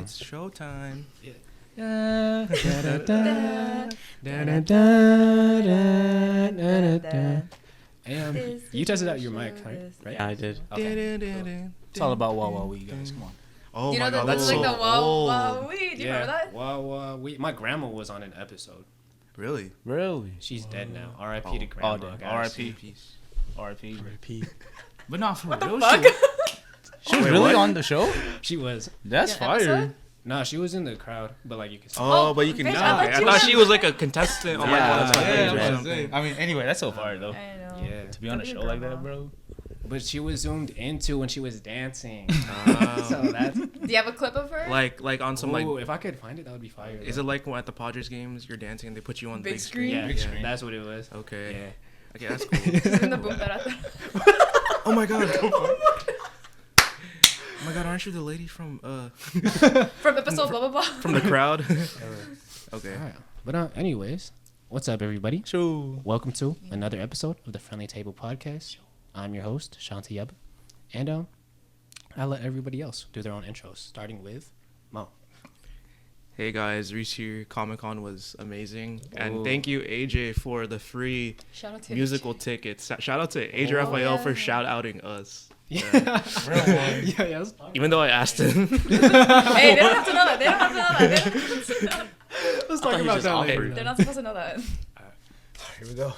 It's showtime. And you tested out your mic, right? Yeah, I did. Okay. It's all about WOWOWEE, guys. Come on. Oh you my know god, that's so like old. the WOWOWEE. Do you remember that? WOWOWEE. My grandma was on an episode. Really? Really? She's dead now. R.I.P. to grandma. dead. guys. R.I.P. R.I.P. R.I.P. But not for real. fuck? She was Wait, really what? on the show? She was. That's Yeah, fire. episode? Nah, she was in the crowd, but like you can see. Oh, Oh, but you can. bitch, Nah, I thought I you thought were- she was like a contestant. Oh my Yeah, god, that's that's what my I age did, or right? something. I mean, anyway, that's so fire though. I know. Yeah. To be on a show like that, bro. But she was zoomed into when she was dancing. Oh. So that's. Do you have a clip of her? Like on some like. Ooh, if I could find it, that would be fire. Is it like when at the Padres games you're dancing and they put you on the Big big screen? screen? Yeah, Big screen. that's what it was. Okay. Yeah. Okay, that's cool. She's in the boom barata. Oh my god. Oh my god, aren't you the lady from From episode blah blah blah. from the crowd? Okay. Alright. But anyways, what's up, everybody? Sure. Welcome to another episode of the Friendly Table Podcast. I'm your host, Shaun Tayaba, and I'll let everybody else do their own intros, starting with Mo. Hey guys, Reese here. Comic-Con was amazing. And Ooh. thank you, AJ, for the free Shout out to musical tickets. Shout out to AJ Oh, Raphael for yeah. shout-outing us. Yeah. Even though I asked him. Hey, they don't have to know that. They don't have to know that. They don't have to know. Let's talk about that later. They're not supposed to know that. Here we go.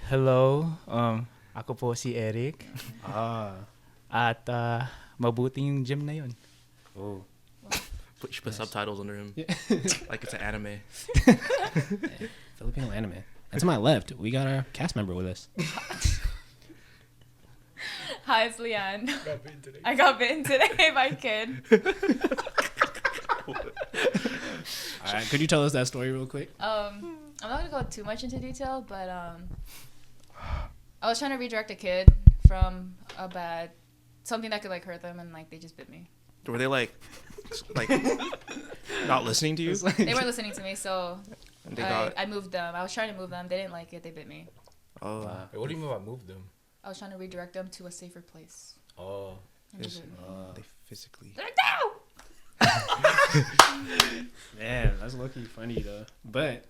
Hello, ako po si Eric. At mabuting yung gym na yun. Oh. You should put subtitles under him. Yeah. Like it's an anime. Filipino anime. And to my left, we got our cast member with us. Hi, it's Leanne. I got bitten today by a kid. All right, could you tell us that story real quick? I'm not gonna go too much into detail, but I was trying to redirect a kid from something that could like hurt them, and like they just bit me. Were they like not listening to you? They weren't listening to me, so And they got. I moved them. I was trying to move them. They didn't like it. They bit me. Oh. Wait, what do you mean by move them? I was trying to redirect them to a safer place. Oh. And they Is- bit me. They physically. They're like, no! Man, that's low-key funny though. But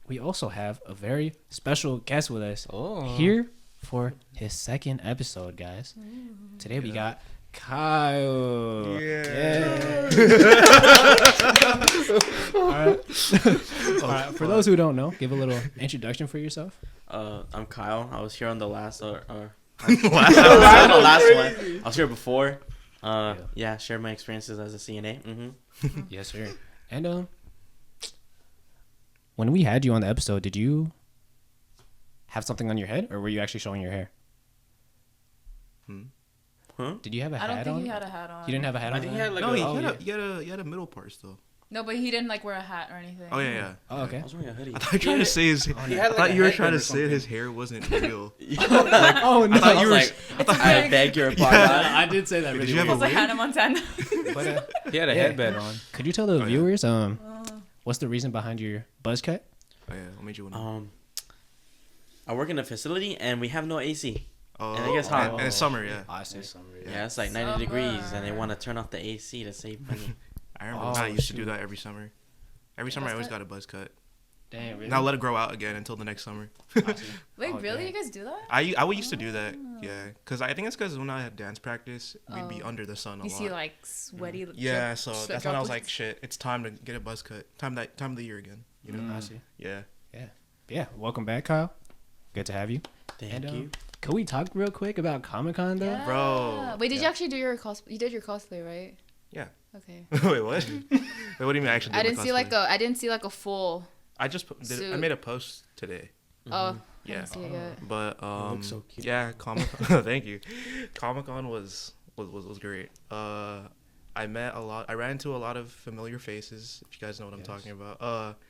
we also have a very special guest with us here for his second episode, guys. Today we got Kyle. Yeah. All right. All right. For those who don't know, give a little introduction for yourself. I'm Kyle. I was here on the last Last I was here on the last one. I was here before. Yeah, share my experiences as a CNA. Mm-hmm. Yes, sir. And when we had you on the episode, did you have something on your head, or were you actually showing your hair? Huh? Did you have a I hat don't on? think he had a hat on. You didn't have a hat on? I think he had like No, a, you had a middle part still. No, but he didn't like wear a hat or anything. Oh yeah. Oh, okay. I was wearing a hoodie. I thought you were trying to say his. He I had, like, thought a you were headband trying to or say something. his hair wasn't real. Oh, no. I thought you were. like, I beg your pardon. I did say that Did really you have well. a It was like wig? Hannah Montana. But, He had a Yeah. headband on. could you tell the yeah. viewers what's the reason behind your buzz cut? Oh yeah, what made you want I work in a facility and we have no AC. Oh, and it gets hot. And it's summer, yeah. I see. Yeah, it's like 90 degrees and they want to turn off the AC to save money. I remember Oh, I used to shoot. do that every summer. Every summer I Buzz always cut? got a buzz cut. Damn, really? Now let it grow out again until the next summer. I see. Wait, Oh, really? dang. You guys do that? I used to do that, yeah. Because I think it's because when I had dance practice, we'd be under the sun a You lot. see like sweaty. Yeah, drip- so sweat that's when I was like, droplets? shit, it's time to get a buzz cut. Time of the year again, you know? I see. Yeah. Yeah, welcome back, Kyle. Good to have you. Thank And, you. Could we talk real quick about Comic-Con, though? Yeah. Bro. Wait, did you Yeah. actually do your cosplay? You did your cosplay, right? Yeah. Okay. Wait, what? Wait, what do you mean I actually did I my didn't see like a full. I just I suit. made a post today. Oh, I Yeah. didn't see it yet. But looks so cute. yeah, Thank you. Comic-Con was great. I ran into a lot of familiar faces, if you guys know what I'm talking about.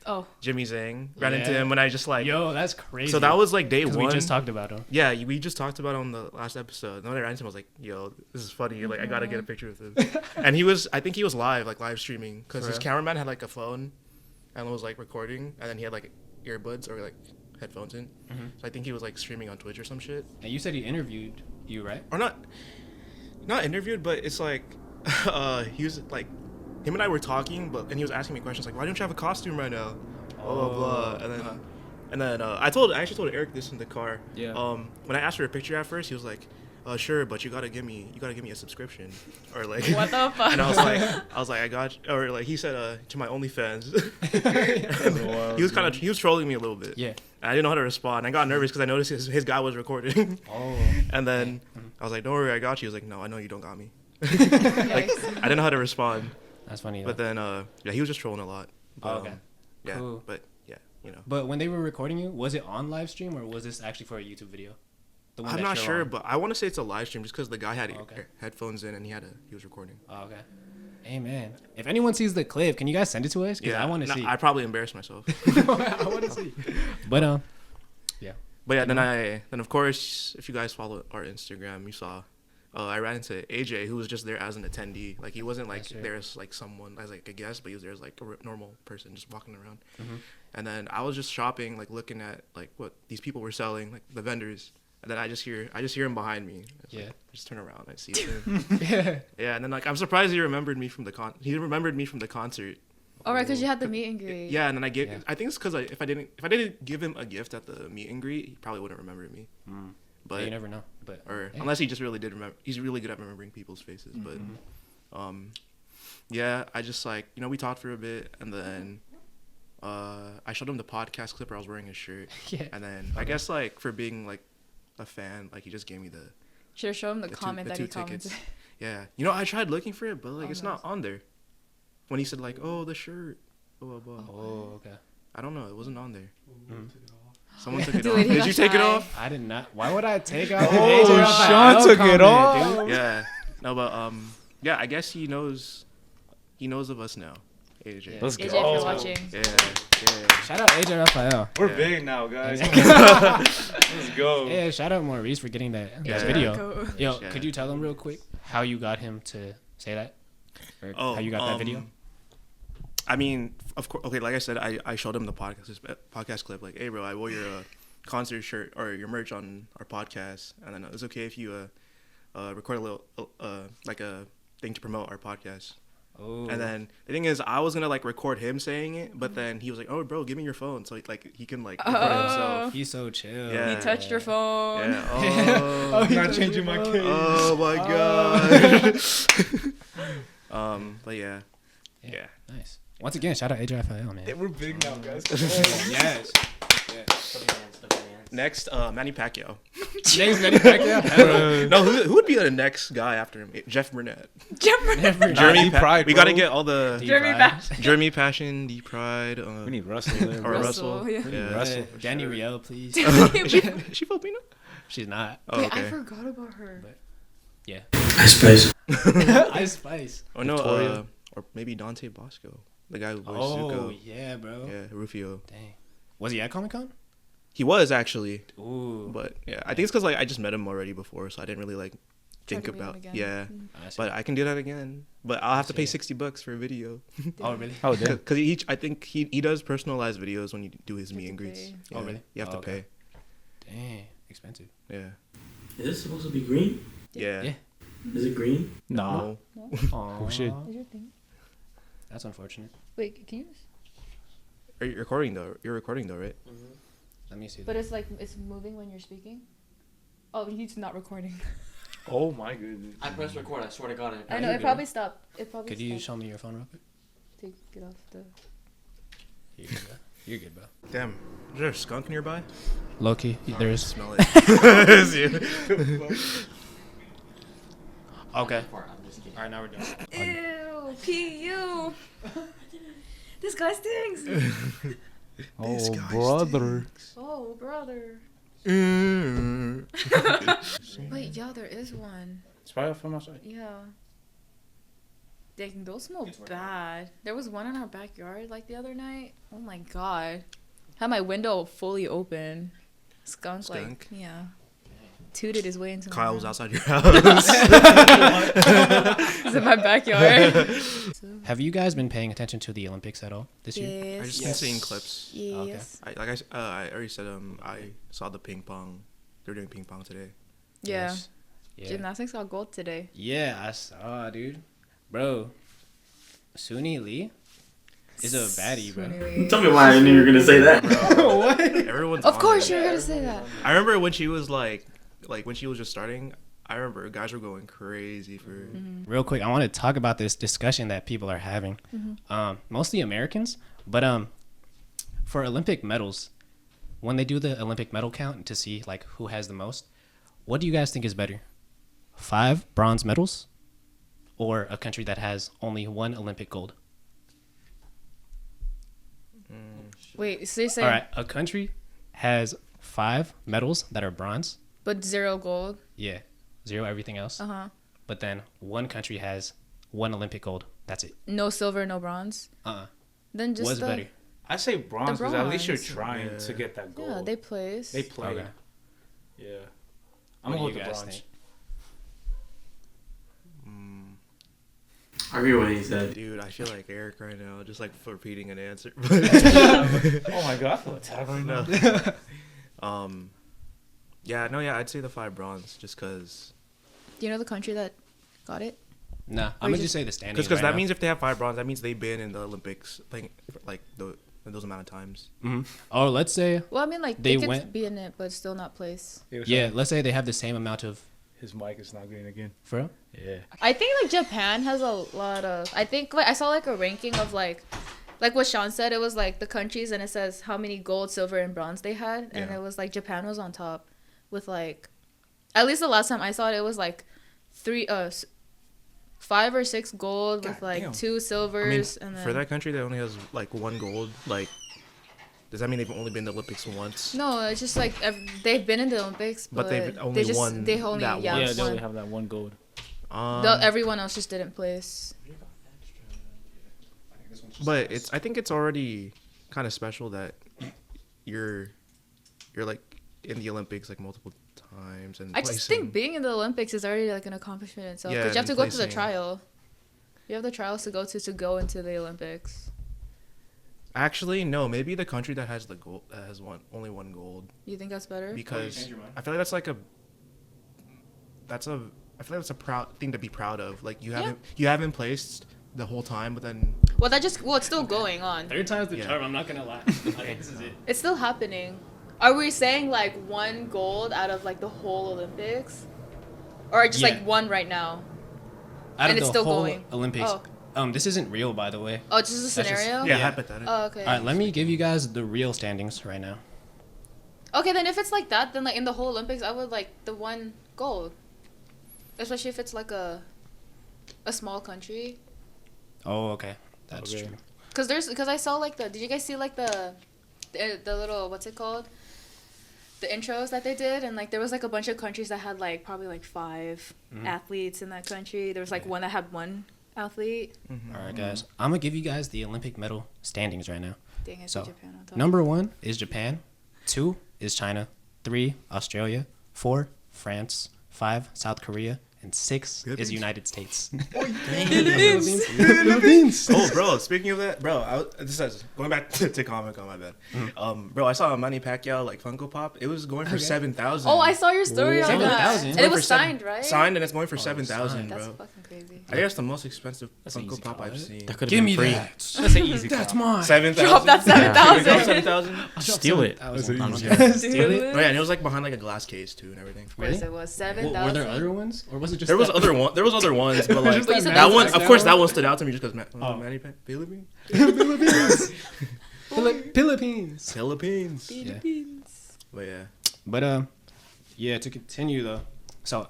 Oh, Jimmy Zhang. Ran into Yeah. him when I just like Yo, that's crazy. So that was like day 'Cause one. we just talked about him. Yeah, we just talked about it on the last episode. And when I ran into him, I was like, yo, this is funny. Like, I gotta get a picture with him. And I think he was live streaming, because his For real? cameraman had like a phone and was like recording, and then he had like earbuds or like headphones in. So I think he was like streaming on Twitch or some shit. And you said he interviewed you, right? Or not interviewed, but it's like he was like, him and I were talking, and he was asking me questions like, why don't you have a costume right now? Blah blah blah. And then I actually told Eric this in the car. Yeah. When I asked for a picture at first, he was like, sure, but you gotta give me a subscription, or like. What the fuck? And I was like, I got you. Or like he said, to my OnlyFans. He was trolling me a little bit. Yeah. And I didn't know how to respond. I got nervous because I noticed his guy was recording. Oh. And then I was like, don't worry, I got you. He was like, no, I know you don't got me. Yikes. I didn't know how to respond. That's funny. But then, yeah, he was just trolling a lot. But, okay. Yeah, Cool. but yeah, you know. But when they were recording you, was it on live stream or was this actually for a YouTube video? The one I'm that not you're sure, on? but I want to say it's a live stream just because the guy had Okay. headphones in and he was recording. Oh, okay. Hey man, if anyone sees the clip, can you guys send it to us? Because I want to see. I probably embarrassed myself. I want to see. But yeah. But yeah, then of course, if you guys follow our Instagram, you saw I ran into AJ, who was just there as an attendee. Like he wasn't like there as like someone as like a guest, but he was there as like a normal person just walking around. Mm-hmm. And then I was just shopping, like looking at like what these people were selling, like the vendors. And then I just hear him behind me. Yeah. Like, I just turn around, I see him. Yeah. Yeah, and then like I'm surprised he remembered me from the concert. Oh, right, because you had the meet and greet. Yeah, and then I think it's because if I didn't give him a gift at the meet and greet, he probably wouldn't remember me. Mm. But you never know. But unless he just really did remember. He's really good at remembering people's faces. Mm-hmm. But yeah, I just like we talked for a bit, and then I showed him the podcast clip where I was wearing his shirt. Yeah. And then I guess like for being like a fan, like he just gave me the. Should have shown him the comment that he tickets. commented. Yeah, I tried looking for it, but like it's not on there. When he said like, "Oh, the shirt," blah blah blah. Oh, okay. I don't know. It wasn't on there. Mm. Someone took it Dude, off. he Did got you take it shy. off? I did not. Why would I take out? Oh, Shaun took it off. Dude. Yeah. No, but yeah. I guess he knows. He knows of us now. AJ. Yeah. Let's AJ, if go. you're watching. Yeah. Shout out AJ Rafael. We're Yeah. big now, guys. Let's go. Yeah, shout out Maurice for getting that Yeah. video. Cool. Yo, Yeah. could you tell them real quick how you got him to say that? Or how you got that video? I mean, of course. Okay, like I said, I showed him the podcast clip. Like, hey, bro, I wore your concert shirt or your merch on our podcast, and then it's okay if you record a little like a thing to promote our podcast. Oh. And then the thing is, I was gonna like record him saying it, but then he was like, "Oh, bro, give me your phone," so like he can like record it himself. He's so chill. Yeah. He touched your phone. Yeah. Oh, I'm not changing my case. oh my god. But yeah. Yeah. Nice. Once again, shout out AJ Rafael, man. We're big now, guys. Yes. Next, Manny Pacquiao. Next, Manny Pacquiao. No, who would be the next guy after him? Jeff Burnett. Jeremy Pride, We bro. gotta get all the Jeremy Bash. Jeremy Passion, D Pride. We need Russell there. Or bro. Russell. Yeah. Yeah. Russell for Danny sure. Riel, please. Is she Filipino? She's not. Oh, Wait, okay. I forgot about her. Yeah. Ice Ice Spice. Oh no, Victoria. or maybe Dante Bosco, the guy who voiced Oh, Zuko. yeah, bro. Yeah, Rufio. Dang. Was he at Comic Con? He was actually, Ooh. but yeah, I think it's because like I just met him already before, so I didn't really like think to meet him about. again. Yeah, I see. but I can do that again. But I'll have to pay Yeah. $60 for a video. Oh, really? Oh, damn. Because I think he does personalized videos when you do his meet and greets. pay. Yeah, Oh, really? You have Oh, to okay. pay. Dang. Expensive. Yeah. Is this supposed to be green? Yeah. Yeah. Is it green? Nah. No. Oh, shit. Is your thing? That's unfortunate. Wait, can you? Are you recording though? You're recording though, right? Let me see. But it's like it's moving when you're speaking. Oh, he's not recording. Oh my goodness. I pressed record. I swear to God. I know you're it good. probably stopped. It probably. Could you stopped. show me your phone real quick? Take it off the. You're good, bro. You're good, bro. Damn. Is there a skunk nearby? Loki, Oh, there I is. smell it. It's you. Okay. I'm just kidding. All right, now we're done. Ew, P.U. This guy stinks. This Oh, guy brother. Oh, brother. Mm. Wait, yeah, there is one. It's probably from outside. Yeah. Dang, those smell bad. There was one in our backyard like the other night. Oh my god. Had my window fully open. Skunk. Skunk? Like, yeah. Tooted his way into Kyle my was house. outside your house. He's in my backyard. Have you guys been paying attention to the Olympics at all this year? I just been seeing clips. Yes. I already said I saw the ping pong. They were doing ping pong today. Yeah. Yes. Yeah. Gymnastics got gold today. Yeah, I saw, dude. Bro, Suni Lee is a baddie, bro. Tell me why I knew you were gonna say that, bro. What? Everyone's Of on course it. you're gonna say that. I remember when she was like when she was just starting. I remember guys were going crazy for. Real quick, I want to talk about this discussion that people are having. Mostly Americans, but for Olympic medals, when they do the Olympic medal count to see like who has the most, what do you guys think is better? 5 bronze medals or a country that has only 1 Olympic gold? Wait, so you're saying All right, a country has 5 medals that are bronze. but 0 gold? Yeah, 0 everything else. Uh-huh. But then one country has 1 Olympic gold. That's it. No silver, no bronze? Then just What's better? I say bronze because at least you're bronze. trying to get that gold. Yeah, they place. They play. Okay. Yeah. I'm What going do to you go with the guys bronze. think? I agree with what he said. Dude, I feel like Eric right now, just like for repeating an answer. Oh my god, I feel attacked right now. Yeah, I'd say the 5 bronze, just because. Do you know the country that got it? Nah, I'm gonna just say the standings. Because right that now. means if they have 5 bronze, that means they've been in the Olympics playing like those amount of times. Or let's say, Well, I mean, like, They they could went- be in it, but still not place. yeah, let's say they have the same amount of. His mic is not getting again. For real? Yeah. I think, like, Japan has a lot of... I think, like, I saw, like, a ranking of, like what Shaun said, it was, like, the countries, and it says how many gold, silver, and bronze they had. And Yeah. it was, like, Japan was on top with, like... At least the last time I saw it was, like, 5 or 6 gold with, like, damn. 2 silvers. And then... for that country that only has like 1 gold, like, does that mean they've only been to the Olympics once? No, it's just, like, they've been in the Olympics, But but they've only won They only, that yeah, one. Yeah, they only one. have that 1 gold. Everyone else just didn't place. But I think it's already kind of special that you're like in the Olympics like multiple times and I just placing. think being in the Olympics is already like an accomplishment in itself. Yeah, Because you have to and go through the placing. trial. You have the trials to go into the Olympics. Actually, no, maybe the country that has the gold that has only 1 gold, You think that's better? because changed your mind? I feel like I feel like that's a proud thing to be proud of. Like you haven't placed the whole time, but then Well, it's still going on. 3rd time's the Yeah. charm. I'm not gonna lie. I think this is it. It's still happening. Are we saying like 1 gold out of like the whole Olympics, or just Yeah. like 1 right now? Out And of it's the still whole going. Olympics. Oh. This isn't real, by the way. Oh, just a just- scenario. yeah, hypothetical. Oh, okay. All right, let me give you guys the real standings right now. Okay, then if it's like that, then like in the whole Olympics, I would like the 1 gold, especially if it's like a small country. Oh, okay, that's Okay. true. Because I saw like did you guys see like the little, what's it called? The intros that they did, and like there was like a bunch of countries that had like probably like 5 athletes in that country. There was like one that had 1 athlete. All right, guys, I'm gonna give you guys the Olympic medal standings right now. Dang, I So, see Japan on top. Number 1 is Japan, 2 is China, 3 Australia, 4 France, 5 South Korea, and 6 is Philippines? United States. Philippines. Oh, bro. Speaking of that, bro, this is going back to Comic-Con. My bad. Bro, I saw a Manny Pacquiao like Funko Pop. It was going for 7,000. Oh, I saw your story on that. 7,000? And it was signed, right? Signed, and it's going for 7,000, signed. That's bro. fucking crazy. I think that's the most expensive That's an Funko easy Pop call, I've isn't seen. That could have Give been me free. that. That's an easy That's call. mine. 7,000. Drop that 7,000. 7,000. Steal it. I'm just Dude. kidding. Steal it. Oh yeah, and it was like behind like a glass case too and everything. Yes, Really? it was Were 7,000. there other ones, or was it just There was that? other ones, but like Just But you said that that one, was of course, that one stood out to me just because Manny Pacquiao. Philippines. Philippines. Philippines. Philippines. But yeah. But yeah, to continue though, so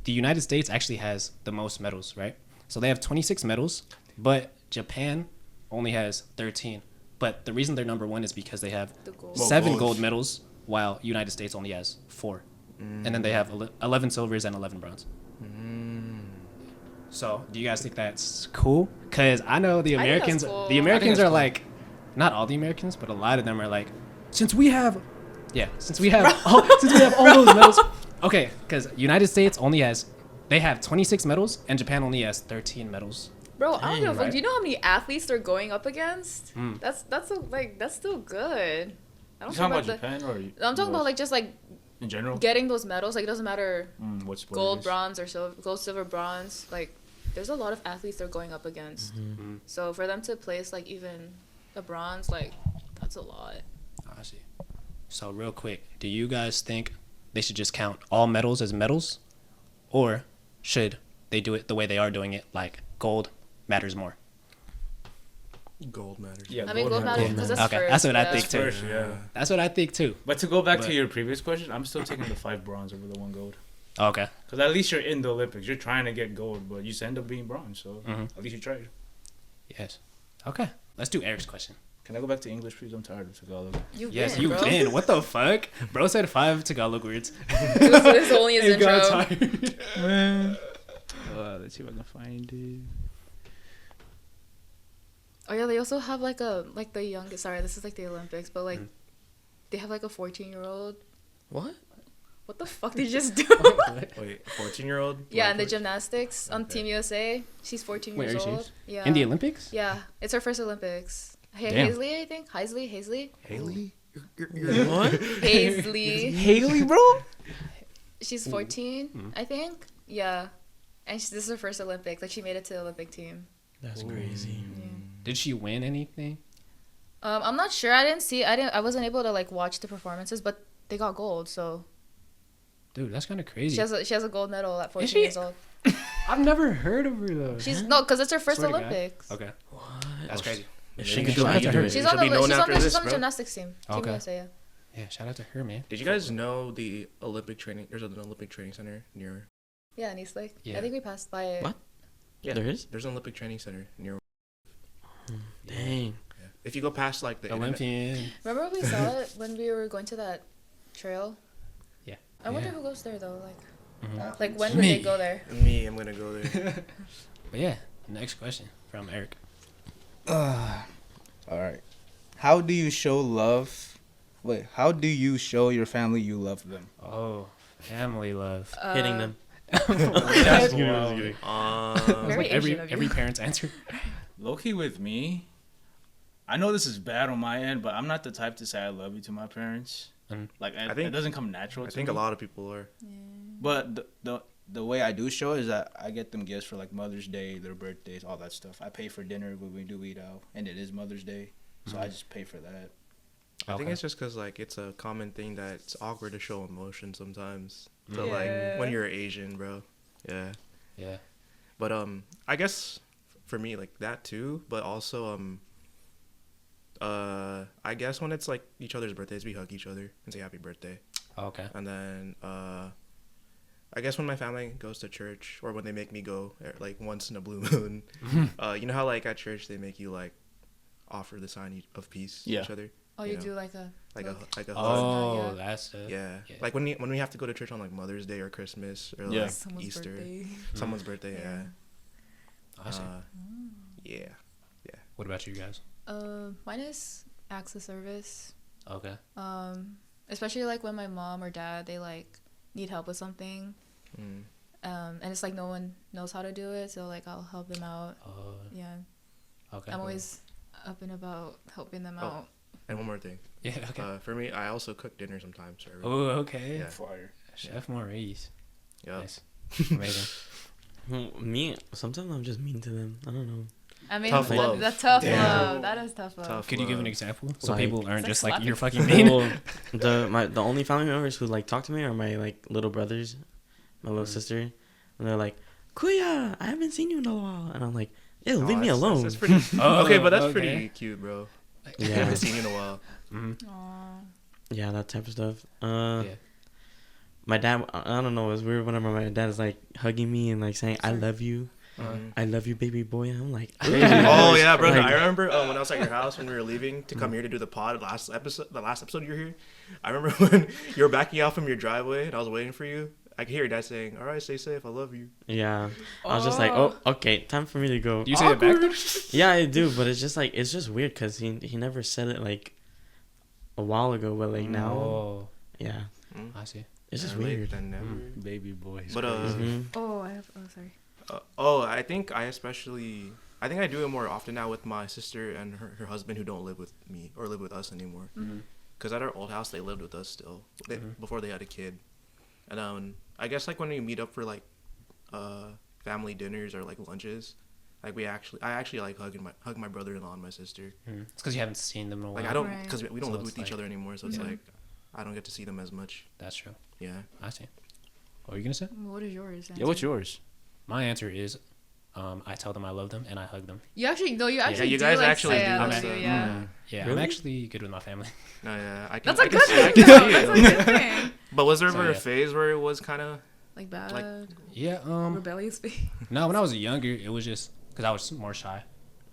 the United States actually has the most medals, right? So they have 26 medals, but Japan only has 13. But the reason they're number 1 is because they have The gold. 7 golds. gold medals, while United States only has 4. And then they have 11 silvers and 11 bronze. So, do you guys think that's cool? Because I know the I think that's Americans, cool. the I Americans that's are cool. like, not all the Americans, but a lot of them are like, since we have all those medals. Okay, because United States only has, they have 26 medals, and Japan only has 13 medals. Bro, I don't give a fuck. right? Do you know how many athletes they're going up against? Mm. That's still good. I You don't talking care about the, Japan or I'm talking about like just like in general? getting those medals. Like it doesn't matter What sport? gold, it is? bronze, or silver, gold, silver, bronze. Like there's a lot of athletes they're going up against. Mm-hmm. So for them to place like even a bronze, like that's a lot. I see. So real quick, do you guys think they should just count all medals as medals, or should they do it the way they are doing it, like gold matters more? Gold matters. Yeah, I mean, gold matters because that's Okay, first. that's what I yeah. think too. First, yeah. That's what I think too. But to go back But- to your previous question, I'm still taking the 5 bronze over the 1 gold. Okay. Because at least you're in the Olympics. You're trying to get gold, but you just end up being bronze. So at least you tried. Yes. Okay. Let's do Eric's question. Can I go back to English, please? I'm tired of Tagalog. You Yes, win, you bro. can. What the fuck? Bro said 5 Tagalog words. This is only his He got intro. tired. Man. Let's see if I can find it. Oh yeah, they also have like the youngest. Sorry, this is like the Olympics, but like they have like a 14-year-old. What? What the fuck did you just do? Wait, 14-year-old? Yeah, in the gymnastics on Team USA, she's 14 Wait, years are you old. serious? Yeah. In the Olympics? Yeah, it's her first Olympics. Damn. Hazley, I think. Hazley. Haley? You're what? Hazley. Haley, bro? She's 14, I think. Yeah, and this is her first Olympics. Like she made it to the Olympic team. That's crazy. Did she win anything? I'm not sure. I wasn't able to like watch the performances, but they got gold. So Dude, that's kind of crazy. she has a gold medal at 14 she? years old. I've never heard of her though. She's no, because it's her first Swear to God. Olympics. Okay. What? That's crazy. If Yeah, she you can should do it, shout I out to can do her. it. She's You on should be known she's after on this, the bro. gymnastics team. Team Okay. USA. Yeah. Yeah, shout out to her, man. Did you guys know the Olympic training? There's an Olympic training center near. Yeah, in East Lake. Yeah. I think we passed by it. What? Yeah, There is? There's an Olympic training center near. Dang. Yeah. If you go past like the internet- Olympian. Remember when we saw it when we were going to that trail? Yeah. I wonder Yeah. who goes there though. Like, Mhm. like when would Me. they go there? Me, I'm gonna go there. But yeah, next question from Eric. All right. How do you show love? Wait, how do you show your family you love them? Oh, family love. Hitting them. That's wild. That's Very like every Asian of you. every parent's answer. Low-key with me, I know this is bad on my end, but I'm not the type to say I love you to my parents. Mhm. Like, I think- it doesn't come natural I to think me. a lot of people are. But the way I do show is that I get them gifts for like Mother's Day, their birthdays, all that stuff. I pay for dinner when we do eat out, and it is Mother's Day, so I just pay for that. I think Okay. it's just because like it's a common thing that it's awkward to show emotion sometimes. So Yeah. like when you're Asian, bro. Yeah. Yeah. But I guess for me like that too. But also I guess when it's like each other's birthdays, we hug each other and say happy birthday. Okay. And then I guess when my family goes to church or when they make me go like once in a blue moon, you know how like at church they make you like offer the sign of peace Yeah. to each other. Oh, You you know, do like a like a hug. Oh, Yeah. that's it. Yeah. Yeah. Like when we have to go to church on like Mother's Day or Christmas or Yeah. like someone's Easter, birthday. someone's birthday. Yeah. I see. Yeah. What about you guys? Mine is acts of service. Okay. Especially like when my mom or dad they like need help with something, Mm. and it's like no one knows how to do it, so like I'll help them out. Yeah, Okay. I'm always up and about helping them Oh. out. And one more thing. Yeah. Okay. For me, I also cook dinner sometimes. For everyone. Oh, okay. Yeah. Fire. Chef Maurice. Yeah. Nice. Amazing. Me, sometimes I'm just mean to them. I don't know. I mean, Tough love. that's tough Damn. love. That is tough love. Tough Could you give an love. example so Like- people aren't It's just like like you're slapping. fucking mean? Well, the only family members who like talk to me are my like little brothers, my little sister, and they're like, "Kuya, I haven't seen you in a while," and I'm like, "Ew, leave me alone." That's pretty. Oh, okay, but that's okay. pretty cute, bro. I Yeah. haven't seen you in a while. Mhm. Aw. Yeah, that type of stuff. Yeah. My dad, I don't know, it's weird whenever my dad is like hugging me and like saying, "I love you, Mhm. I love you, baby boy." I'm like, Oh yeah, bro. Like- I remember when I was at your house when we were leaving to come here to do the pod. The last episode you were here. I remember when you were backing out from your driveway and I was waiting for you. I could hear your dad saying, "All right, stay safe. I love you." yeah. I was just like, "Oh, okay, time for me to go." Do you say it back? Yeah, I do, but it's just like it's just weird because he never said it like a while ago, but like now, Oh, yeah, Mm. I see. it's just Better late weird. than never. Baby boy. But Mhm. Oh, I have. Oh, sorry. I think I do it more often now with my sister and her husband who don't live with me or live with us anymore. Because at our old house they lived with us still before they had a kid, and I guess like when we meet up for like family dinners or like lunches, like I actually like hug my brother-in-law and my sister. It's because you haven't seen them in a while. Like I don't, Right. because we don't So live it's with each like- other anymore, so it's like I don't get to see them as much. That's true. Yeah. I see. What were you gonna say? What is yours? Yeah, what's yours? My answer is, I tell them I love them and I hug them. You actually no, you actually you do guys like actually say do I that love stuff. you, yeah. Yeah, Really? I'm actually good with my family. No, yeah, I can. That's a I can good see, I thing. can though. see That's a it. good thing. But was there ever So, a yeah. phase where it was kind of Like bad, Like- Yeah. rebellious phase. No, when I was younger, it was just because I was more shy.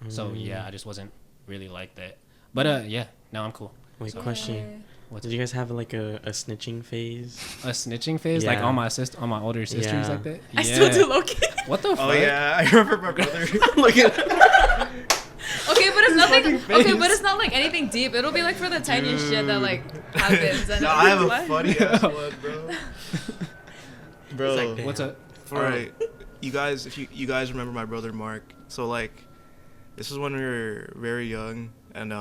So Mm. yeah, I just wasn't really like that. But yeah, now I'm cool. Wait, So- question. What's Did you guys have like a snitching phase? a snitching phase, like Yeah. on my older sisters Yeah. like that? I still do low key. What the fuck? Oh yeah, I remember my brother. Look at Okay, but it's nothing. fucking Okay, face. but it's not like anything deep. It'll be like for the tiniest shit that like happens. And No, I have a What? funny ass one, bro. Bro, It's like, What's up? all right, you guys, if you guys remember my brother Mark, so like, this is when we were very young, and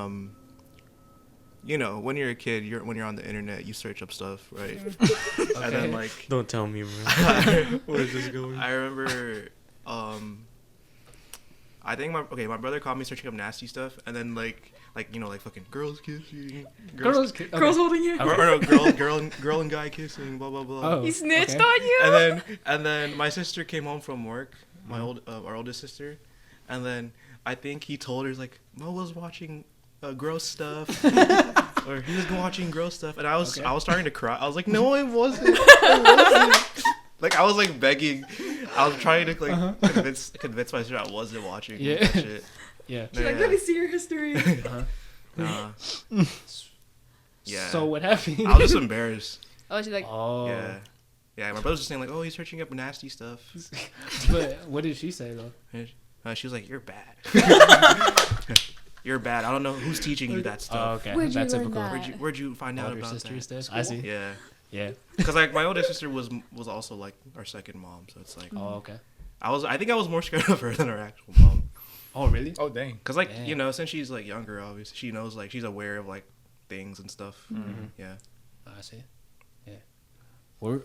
you know, when you're a kid, when you're on the internet, you search up stuff, right? And then like, Don't tell me, bro. Where is this going? I remember, I think my brother caught me searching up nasty stuff, and then like you know, like fucking girls kissing, Girls holding your. or no, girl and guy kissing, blah blah blah. Oh, He snitched okay. on you. And then my sister came home from work, our oldest sister, and then I think he told her like Mo was watching gross stuff, or he was watching gross stuff, and I was starting to cry. I was like, no, it wasn't. It wasn't. Like I was like begging. I was trying to like convince my sister I wasn't watching Yeah. that shit. Yeah. She's like, Yeah. let me see your history. Nah. Yeah. So what happened? I was just embarrassed. Oh, she's like, Oh. Yeah. Yeah, my brother's just saying like, oh, he's searching up nasty stuff. But what did she say though? She was like, you're bad. You're bad. I don't know who's teaching you that Oh, stuff. okay. Where'd you That's learn typical. that? Where'd you find out Older about sister that? stuff. I see. Yeah. Yeah. Because like my oldest sister was also like our second mom, so it's like Oh, okay. I think I was more scared of her than her actual mom. Oh, really? Oh dang. Cause like Damn. you know, since she's like younger, obviously she knows like she's aware of like things and stuff. Mm-hmm. Yeah. I see. Yeah. What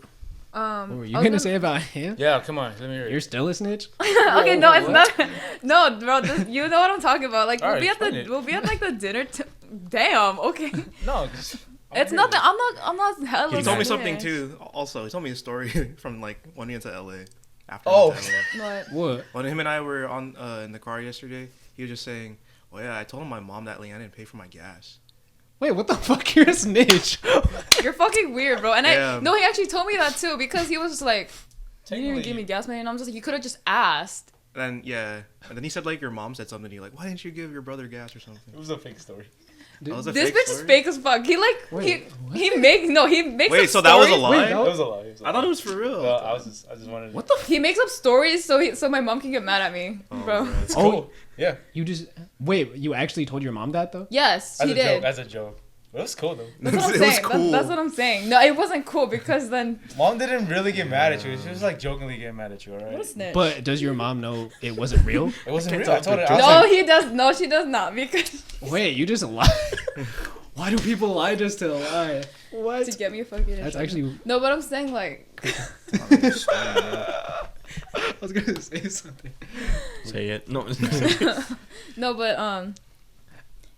what were you gonna say about him? Yeah, come on. Let me hear You're it. still a snitch? Okay, no, it's not. No, bro, you know what I'm talking about. Like Alright, explain it. we'll be at like the dinner. Damn. Okay. No. It's nothing. I'm not hella. He told me something serious. too. Also, he told me a story from like when we went to LA. After Oh. we went to LA. What? What? When him and I were on in the car yesterday, he was just saying, "Oh yeah, I told my mom that Leanne didn't pay for my gas." Wait, what the fuck? You're a snitch. You're fucking weird, bro. And Yeah. no, he actually told me that too because he was just like, you didn't even Technically- give me gas money, and I'm just like, you could have just asked. And then he said like your mom said something to you like, "Why didn't you give your brother gas or something?" It was a fake story. That was a This fake bitch is story? fake as fuck. He like Wait, he makes Wait, up so that was a stories. lie? Wait, It no. was a lie. It was a lie. I thought it was for real. No, I just wanted. What the He makes up stories so my mom can get mad at me, bro. bro. It's Oh. cool. Yeah. You just wait. You actually told your mom that though? Yes, As he a did. joke. As a joke. It was cool though. That's what I'm It was saying. cool. That's what I'm saying. No, it wasn't cool because then Mom didn't really get mad at you. She was like jokingly getting mad at you, what a alright? snitch. But does your mom know it wasn't real? It wasn't Can't real. I talk told her. to I was no, like, he does. No, she does not because Wait, you just lied. Why do people lie just to lie? What? to get me a fucking. That's actually. No, but I'm saying like I was gonna say something. Say it. No. no, but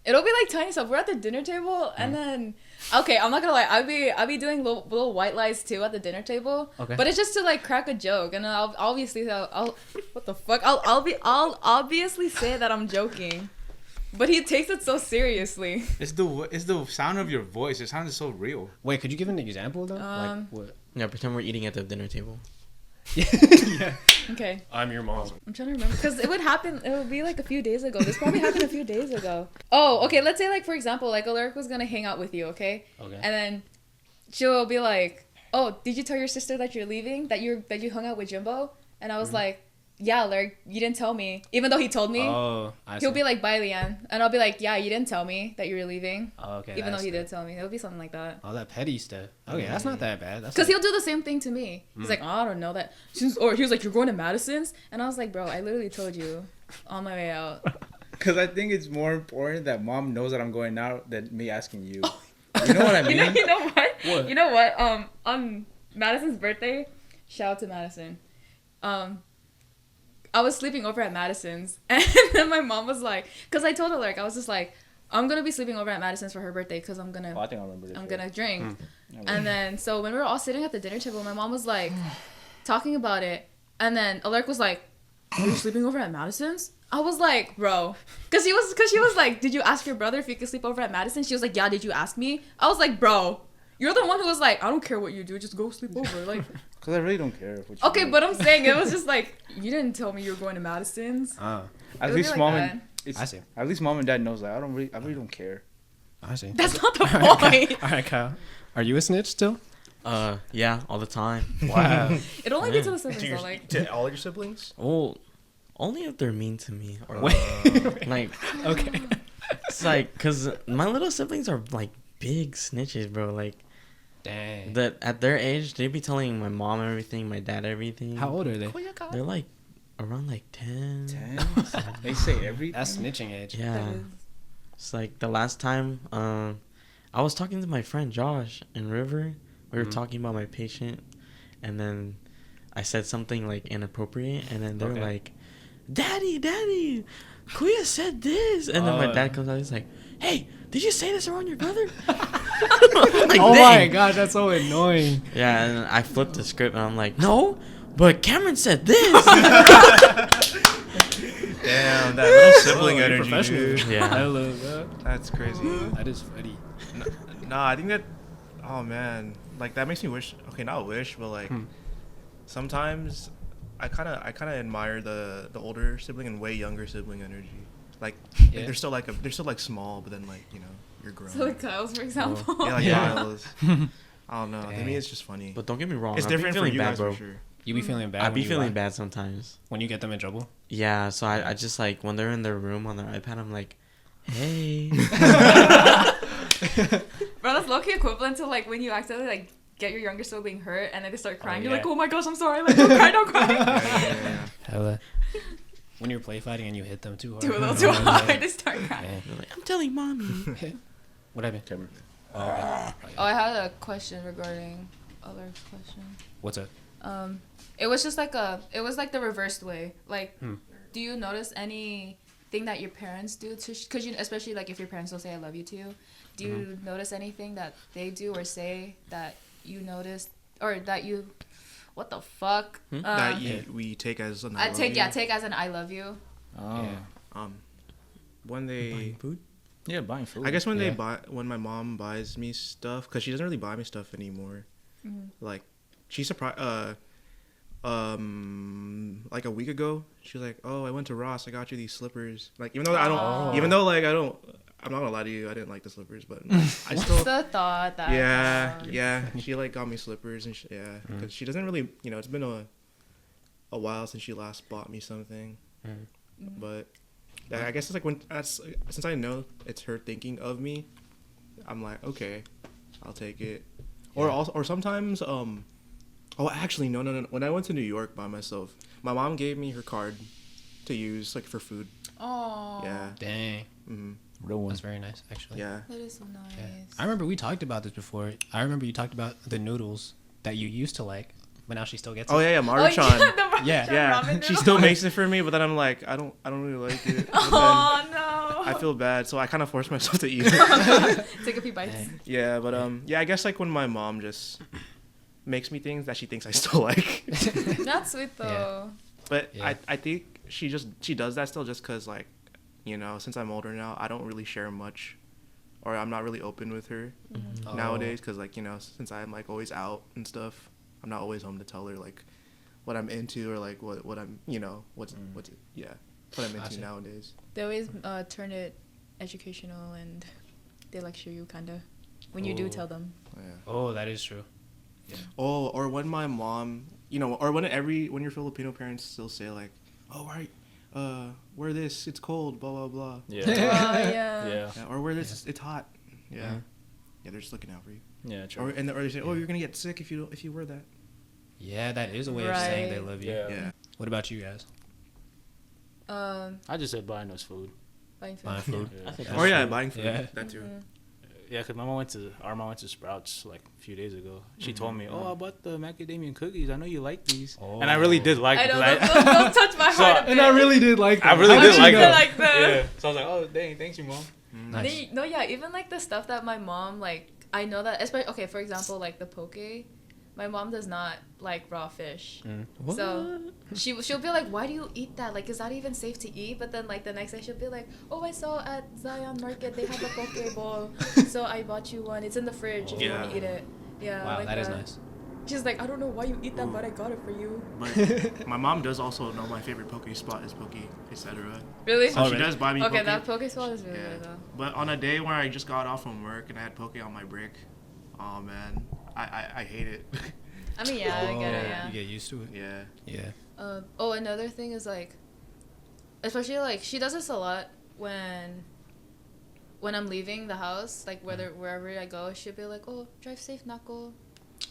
it'll be like tiny stuff. We're at the dinner table and then okay, I'm not gonna lie. I'll be doing little white lies too at the dinner table. Okay. But it's just to like crack a joke, and I'll obviously I'll what the fuck I'll obviously say that I'm joking, but he takes it so seriously. It's the sound of your voice. It sounds so real. Wait, could you give an example though? Um, like what? Yeah, pretend we're eating at the dinner table. Yeah. Okay, I'm your mom. I'm trying to remember because it would happen. It would be like a few days ago. This probably happened a few days ago. Oh, okay. Let's say like for example, like Alaric was gonna hang out with you, okay? Okay. And then she'll be like, "Oh, did you tell your sister that you're leaving? That you hung out with Jimbo?" And I was like, "Yeah, Alaric, you didn't tell me." Even though he told me, Oh, I see. he'll be like, "Bye, Leanne," and I'll be like, "Yeah, you didn't tell me that you were leaving." Oh, okay. Even though that's he good. did tell me, it'll be something like that. Oh, that petty stuff. Okay, that's not that bad. That's Because like, he'll do the same thing to me. He's like, "Oh, I don't know that." Or he was like, "You're going to Madison's?" And I was like, "Bro, I literally told you on my way out." Because I think it's more important that mom knows that I'm going out than me asking you. You know what I mean? You know what? What? You know what? On Madison's birthday, shout out to Madison. I was sleeping over at Madison's, and then my mom was like, because I told her, like, I was just like, I'm gonna be sleeping over at Madison's for her birthday because I'm gonna I think I remember this. I'm gonna drink. And then so when we were all sitting at the dinner table, my mom was like talking about it, and then Alaric was like, "Are you sleeping over at Madison's?" I was like, "Bro," because she was like, "Did you ask your brother if you could sleep over at Madison?" She was like, "Yeah, did you ask me?" I was like, "Bro, you're the one who was like, I don't care what you do, just go sleep over." Like, Because I really don't care. What you okay, do. but I'm saying it was just like, you didn't tell me you were going to Madison's. At It would least be like mom that. and I see. At least mom and dad knows. Like I really don't care. I see. That's not the point. All right, Kyle. Are you a snitch still? Yeah, all the time. Wow. It only be to the siblings though, like. To all your siblings? Well, only if they're mean to me or Wait. like Okay. it's like because my little siblings are like big snitches, bro. Like Dang. that at their age, they be telling my mom everything, my dad everything. How old are they? They're like around like 10. 10. They say everything. That's snitching age. Yeah. It's like the last time I was talking to my friend Josh in River. We were talking about my patient, and then I said something like inappropriate, and then they're like, Daddy, Kuya said this. And then my dad comes out, he's like, hey, did you say this around your brother? Like, Oh dang. my gosh, that's so annoying. Yeah, and I flipped the script, and I'm like, no, but Cameron said this. Damn, that little sibling you're energy, professional. dude. Yeah. I love that. That's crazy. That is funny. Nah, I think that, oh man, like that makes me wish. Okay, not wish, but like sometimes I kind of admire the older sibling and way younger sibling energy. Like Yeah. they're still like small, but then like you're grown. So like Kyle's, for example. Yeah, like Yeah. Kyle's. I don't know. To Dang. me, it's just funny. But don't get me wrong, It's I be different for feeling you bad, guys bro. for sure. You be feeling bad. I when be you feeling lie? bad sometimes. when you get them in trouble. Yeah, so I just like when they're in their room on their iPad, I'm like, hey. Bro, that's low-key equivalent to like when you accidentally like get your younger sibling hurt and then they start crying. You're like, yeah. oh my gosh, I'm sorry. Like, don't cry, don't cry. Yeah. Hella. When you're play fighting and you hit them too hard. Do a little too hard. They start crying. Yeah. They're like, I'm telling mommy. What happened? Cameron. Oh, I had a question regarding Alert's question. What's up? It was just like it was like the reversed way. Like, do you notice anything that your parents do to, cause you, especially like if your parents will say I love you to you, do you notice anything that they do or say that you noticed or that you, what the fuck? That we take as an I love you. Take as an I love you. Oh. Yeah. When they Food? Yeah, buying food. I guess when Yeah. when my mom buys me stuff, cause she doesn't really buy me stuff anymore. Like, she surprised. Like a week ago, she was like, "Oh, I went to Ross. I got you these slippers." Like, even though I'm not gonna lie to you, I didn't like the slippers, but I still. The thought that. Yeah. She like got me slippers and because she doesn't really, it's been a while since she last bought me something, but. Yeah, I guess it's like since I know it's her thinking of me, I'm like, okay, I'll take it. Or sometimes actually no. When I went to New York by myself, my mom gave me her card to use like for food. Oh. Yeah. Dang. Real one. That's very nice, actually. Yeah. That is so nice. Yeah. I remember we talked about this before. I remember you talked about the noodles that you used to like, but now she still gets it. Oh yeah, Maruchan. Yeah. Yeah, she still makes it for me, but then I'm like, I don't really like it. And Oh then no. I feel bad, so I kind of force myself to eat. Take a few bites. Yeah, but yeah, I guess like when my mom just makes me things that she thinks I still like. That's sweet though. But Yeah. I think she does that still just because like, since I'm older now, I don't really share much, or I'm not really open with her nowadays because like since I'm like always out and stuff, I'm not always home to tell her like what I'm into or like what I'm what I'm into nowadays. They always turn it educational and they lecture you kind of when you do tell them. Yeah. Oh, that is true. Oh, or when my mom, or when your Filipino parents still say like, oh right, wear this, it's cold, blah blah blah. Yeah. Yeah. Yeah. Yeah, or wear this, it's hot. Yeah. Yeah, they're just looking out for you. Yeah, true. Or they say, oh, you're gonna get sick if you wear that. Yeah, that is a way of saying they Right. love you. Yeah. Yeah. What about you guys? I just said buying us food. Buying food. Buying food. Yeah. I think Or yeah, buying food. Yeah. That too. Yeah, because our mom went to Sprouts like a few days ago. She told me, "Oh, I bought the macadamia cookies. I know you like these." Oh. And I really did like I them. know, don't touch my heart. And I really did like that. I really did like them. Like them. Yeah. So I was like, "Oh, dang, thanks, you mom." Nice. No, yeah, even like the stuff that my mom like, I know that, especially okay, for example, like the poke, my mom does not like raw fish. What? So she'll be like, "Why do you eat that? Like, is that even safe to eat?" But then like the next day she'll be like, "Oh, I saw at Zion Market they have a poke bowl, so I bought you one. It's in the fridge if you want to eat it." Yeah. Wow, like that is nice. She's like, "I don't know why you eat that, but I got it for you." But my mom does also know my favorite poke spot is Poke, etc. Really? So she does buy me Okay, poke. that poke spot is really Yeah. good though. But on a day where I just got off from work and I had poke on my brick, oh man, I hate it. I mean, yeah, I get it. Yeah. You get used to it. Yeah. Yeah. Another thing is like, especially like she does this a lot when I'm leaving the house, like wherever I go, she'll be like, "Oh, drive safe, Knuckle."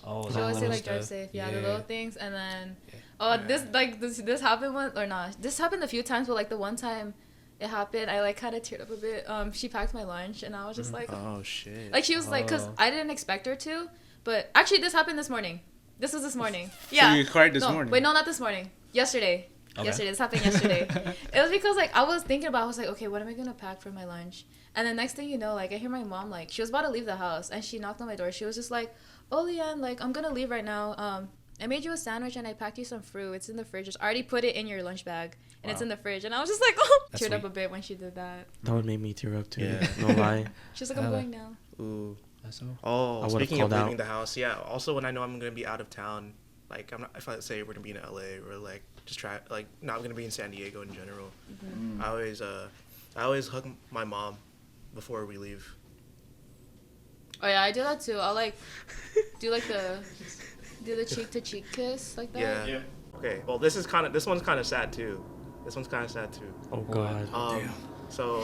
Oh, She always say like drive safe, yeah, the little things, and then Yeah. this happened once or not? This happened a few times, but like the one time it happened, I like kind of teared up a bit. She packed my lunch, and I was just like, Oh shit. like she was like, cause I didn't expect her to, but actually this happened this morning. This was this morning. So Yeah. you cried this no, morning. Wait, no, not this morning. Yesterday. Okay. Yesterday. This happened yesterday. It was because like I was thinking about. I was like, okay, what am I gonna pack for my lunch? And the next thing you know, like I hear my mom like she was about to leave the house, and she knocked on my door. She was just like, "Oh, Leanne, like I'm gonna leave right now. I made you a sandwich and I packed you some fruit. It's in the fridge. Just already put it in your lunch bag, and it's in the fridge." And I was just like, oh, That's teared up sweet. a bit when she did that. That would make me tear up too. Yeah. No lie. She's like, I'm going now. Ooh. That's all. Oh, I would've speaking of called leaving out. the house, yeah. Also, when I know I'm gonna be out of town, like I'm not. If I say we're gonna be in LA or like just try like not gonna be in San Diego in general, I always hug my mom before we leave. Oh yeah, I do that too. I'll like do the cheek to cheek kiss like that. Yeah. Okay. Well, this one's kind of sad too. Oh God. So,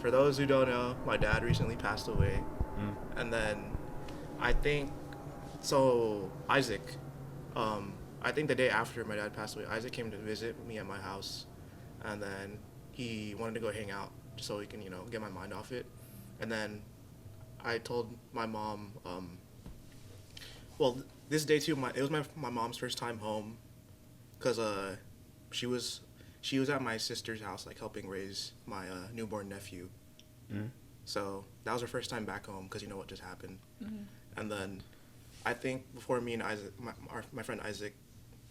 for those who don't know, my dad recently passed away, and then I think Isaac. I think the day after my dad passed away, Isaac came to visit me at my house, and then he wanted to go hang out so he can get my mind off it, and then I told my mom. Well, this day too, it was my mom's first time home, cause she was at my sister's house like helping raise my newborn nephew. So that was her first time back home, cause you know what just happened. And then I think before me and Isaac, my friend Isaac,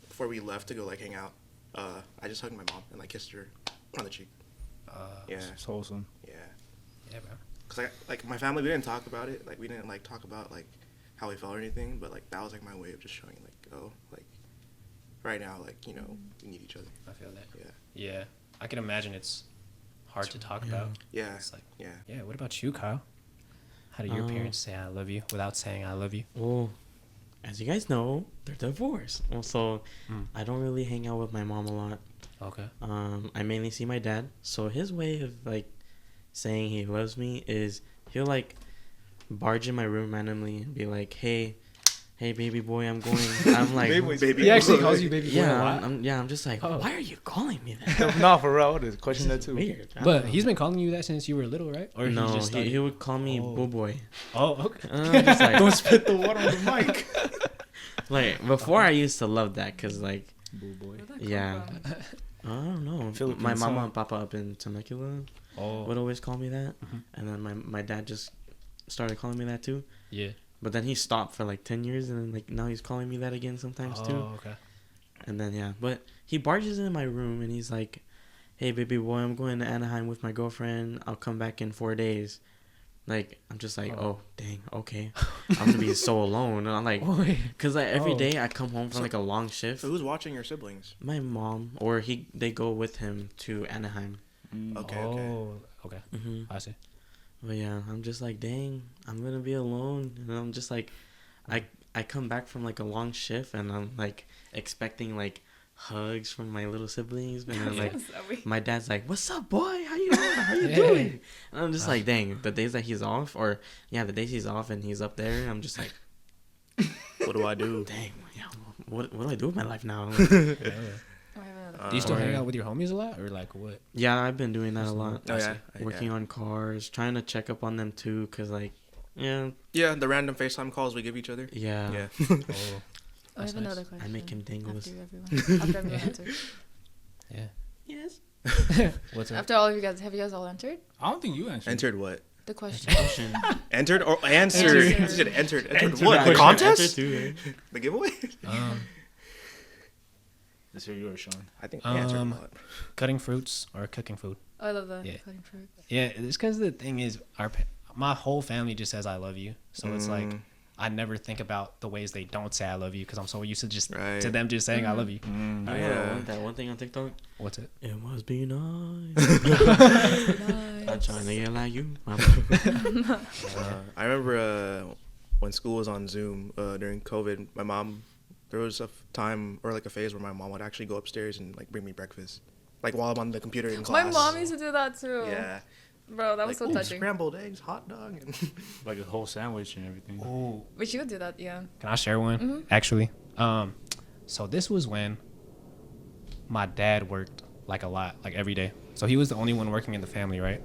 before we left to go like hang out, I just hugged my mom and like kissed her on the cheek. Yeah. It's wholesome. Yeah. Yeah, bro. Cause like my family, we didn't talk about it. Like we didn't like talk about like how we felt or anything. But like that was like my way of just showing like, oh, like right now, like we need each other. I feel that. Yeah. Yeah. I can imagine it's hard to talk about. Yeah. It's like, Yeah. yeah. What about you, Kyle? How do your parents say "I love you" without saying "I love you"? Well, as you guys know, they're divorced. Also, I don't really hang out with my mom a lot. Okay. I mainly see my dad. So his way of like saying he loves me is he'll like barge in my room randomly and be like, "Hey, baby boy, I'm going." I'm like, Baby. He actually calls you baby boy. yeah, a lot? I'm just like, Oh. why are you calling me that? No, for real. I would question that too. Weird. I But don't he's know. been calling you that since you were little, right? Or No, he just started? he would call me Oh. boo boy. Oh, okay. I'm just like, Don't spit the water on the mic. like before I used to love that because like Boo boy. Where'd that come yeah. from? I don't know. Philippine My mama song. and papa up in Temecula Oh, would always call me that, and then my dad just started calling me that too. yeah. But then he stopped for like 10 years, and then like now he's calling me that again sometimes too. Oh, okay. And then yeah, but he barges in my room and he's like, "Hey baby boy, I'm going to Anaheim with my girlfriend. I'll come back in 4 days." Like I'm just like, oh dang, okay. I'm gonna be so alone. And I'm like, cause like every Oh. day I come home from like a long shift. So who's watching your siblings? My mom or they go with him to Anaheim. Okay. Oh, okay. hmm I see. But yeah, I'm just like, dang, I'm gonna be alone, and I'm just like, I come back from like a long shift, and I'm like expecting like hugs from my little siblings, and then like my dad's like, "What's up, boy? How you doing?" And I'm just like, dang, the days that he's off, the days he's off and he's up there, I'm just like, What do I do? dang, yeah, what do I do with my life now? Yeah. Do you still hang out with your homies a lot, or like what? Yeah, I've been doing that a lot. Oh yeah. Working on cars, trying to check up on them too, cause like Yeah. Yeah, the random FaceTime calls we give each other. Yeah. Yeah. Oh, I have That's another nice. question. I make him dangles. After everyone answered. yeah. Yes. What's up? After all of you guys, have you guys all entered I don't think you answered. Entered what? the question? Entered or answered? Answered. You said entered. Entered Answer what? that The question. contest? Answer too, The giveaway? Let's hear yours, Shaun. I think I answered a lot. Cutting fruits or cooking food? Oh, I love that. Yeah. Cutting fruit. Yeah, it's because the thing is, my whole family just says I love you, so it's like I never think about the ways they don't say I love you because I'm so used to just Right. to them just saying I love you. Oh, Yeah. that one thing on TikTok. What's it? It must be nice. I'm Nice. trying to get like you. I remember when school was on Zoom during COVID, my mom, there was a time or like a phase where my mom would actually go upstairs and like bring me breakfast, like while I'm on the computer in My class. mom used to do that too. Yeah. Bro, that was Like, so ooh, touching. scrambled eggs, hot dog. And Like a whole sandwich and everything. Oh, But she would do that, yeah. can I share one? Mhm. Actually, so this was when my dad worked like a lot, like every day. So he was the only one working in the family, right?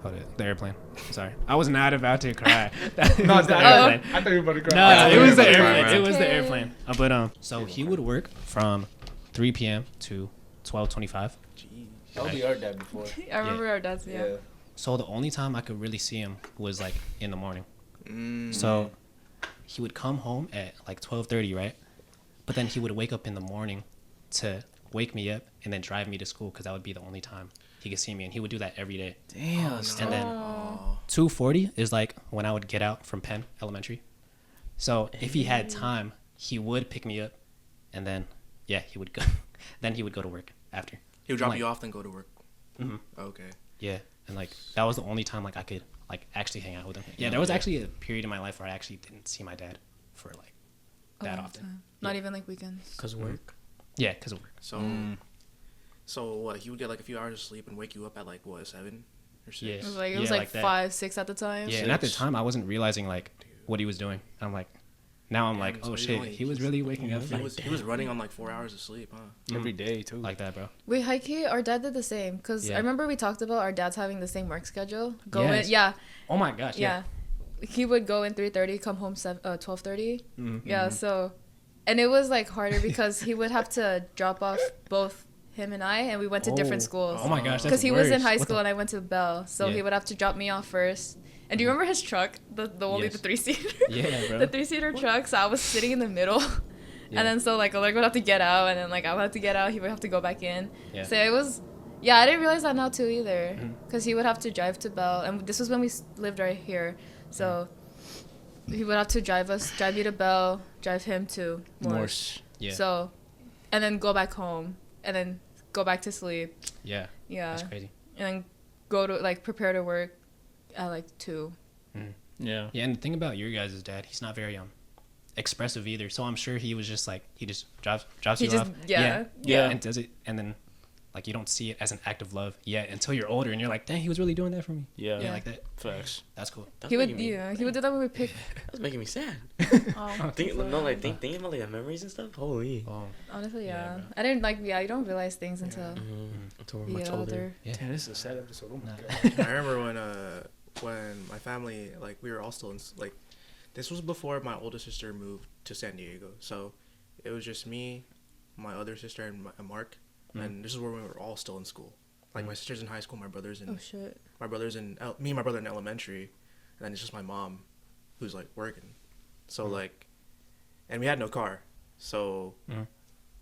Hold it, the airplane. Sorry, I was not about to cry. No, it's the airplane. I thought you were about to cry. No, it was the Okay. airplane. It was the Okay. airplane. But so he would work from 3 p.m. to 12:25. That would be our dad before. I remember our dads, yeah. So the only time I could really see him was like in the morning. So he would come home at like 12:30, right? But then he would wake up in the morning to wake me up and then drive me to school because that would be the only time he could see me, and he would do that every day. Damn. And then 2:40 is like when I would get out from Penn Elementary. So if he had time, he would pick me up, and then he would go. Then he would go to work after. he would drop Like- you off, then go to work. Mhm. Okay. Yeah, and like that was the only time like I could like actually hang out with him. Yeah, there was actually a period in my life where I actually didn't see my dad for like A that long often. time. Not even like weekends. Cause work. Yeah, because of work. So, so what? He would get like a few hours of sleep and wake you up at like what, 7 or 6? Yeah. It was like Yeah, like that. 5, 6 at the time. Yeah, and at the time I wasn't realizing like what he was doing. I'm like, now I'm like, so oh he's shit, only- he was really waking up He was running on like 4 hours of sleep, huh? Every day, too. like that, bro. Wait, high key, our dad did the same. Because Yeah. I remember we talked about our dads having the same work schedule. Yes. Yeah, Oh my gosh, yeah. He would go in 3:30, come home 12:30. Yeah, so, and it was like harder because he would have to drop off both him and I, and we went to different schools. Oh my gosh, that's Because he was in worse. high What school the- and I went to Bell, so Yeah. he would have to drop me off first. And do you remember his truck, the only Yes. the 3-seater? Yeah, bro. The 3-seater truck. So I was sitting in the middle, Yeah. and then so like Oleg would have to get out, and then like I would have to get out. He would have to go back in. Yeah. So it was, yeah, I didn't realize that now too either, Mhm. because he would have to drive to Bell, and this was when we lived right here. So he would have to drive me to Bell, drive him to Morse. Yeah. So, and then go back home, and then go back to sleep. Yeah, Yeah. that's crazy. And then go to like prepare to work at like 2. Yeah. Yeah, and the thing about your guys' dad, he's not very expressive either. So I'm sure he was just like he just drops He you just off. yeah. Yeah. and does it, and then like you don't see it as an act of love yet until you're older and you're like, dang, he was really doing that for me. Yeah. Yeah, like that. Facts. That's cool. That's He would making me- he would do that when we pick. That's making me sad. Oh, Thinking about like the memories and stuff. Holy. Oh, honestly, Yeah, yeah. bro. I didn't like you don't realize things until Until we're you much get older. older. yeah. Damn, this is a sad episode. Oh my Nah. god. I remember when my family, like, we were all still in, like, this was before my older sister moved to San Diego. So it was just me, my other sister, and Mark. And this is where we were all still in school. Like, my sister's in high school, my brother's in Oh shit. me and my brother in elementary, and then it's just my mom who's like working. So like, and we had no car, so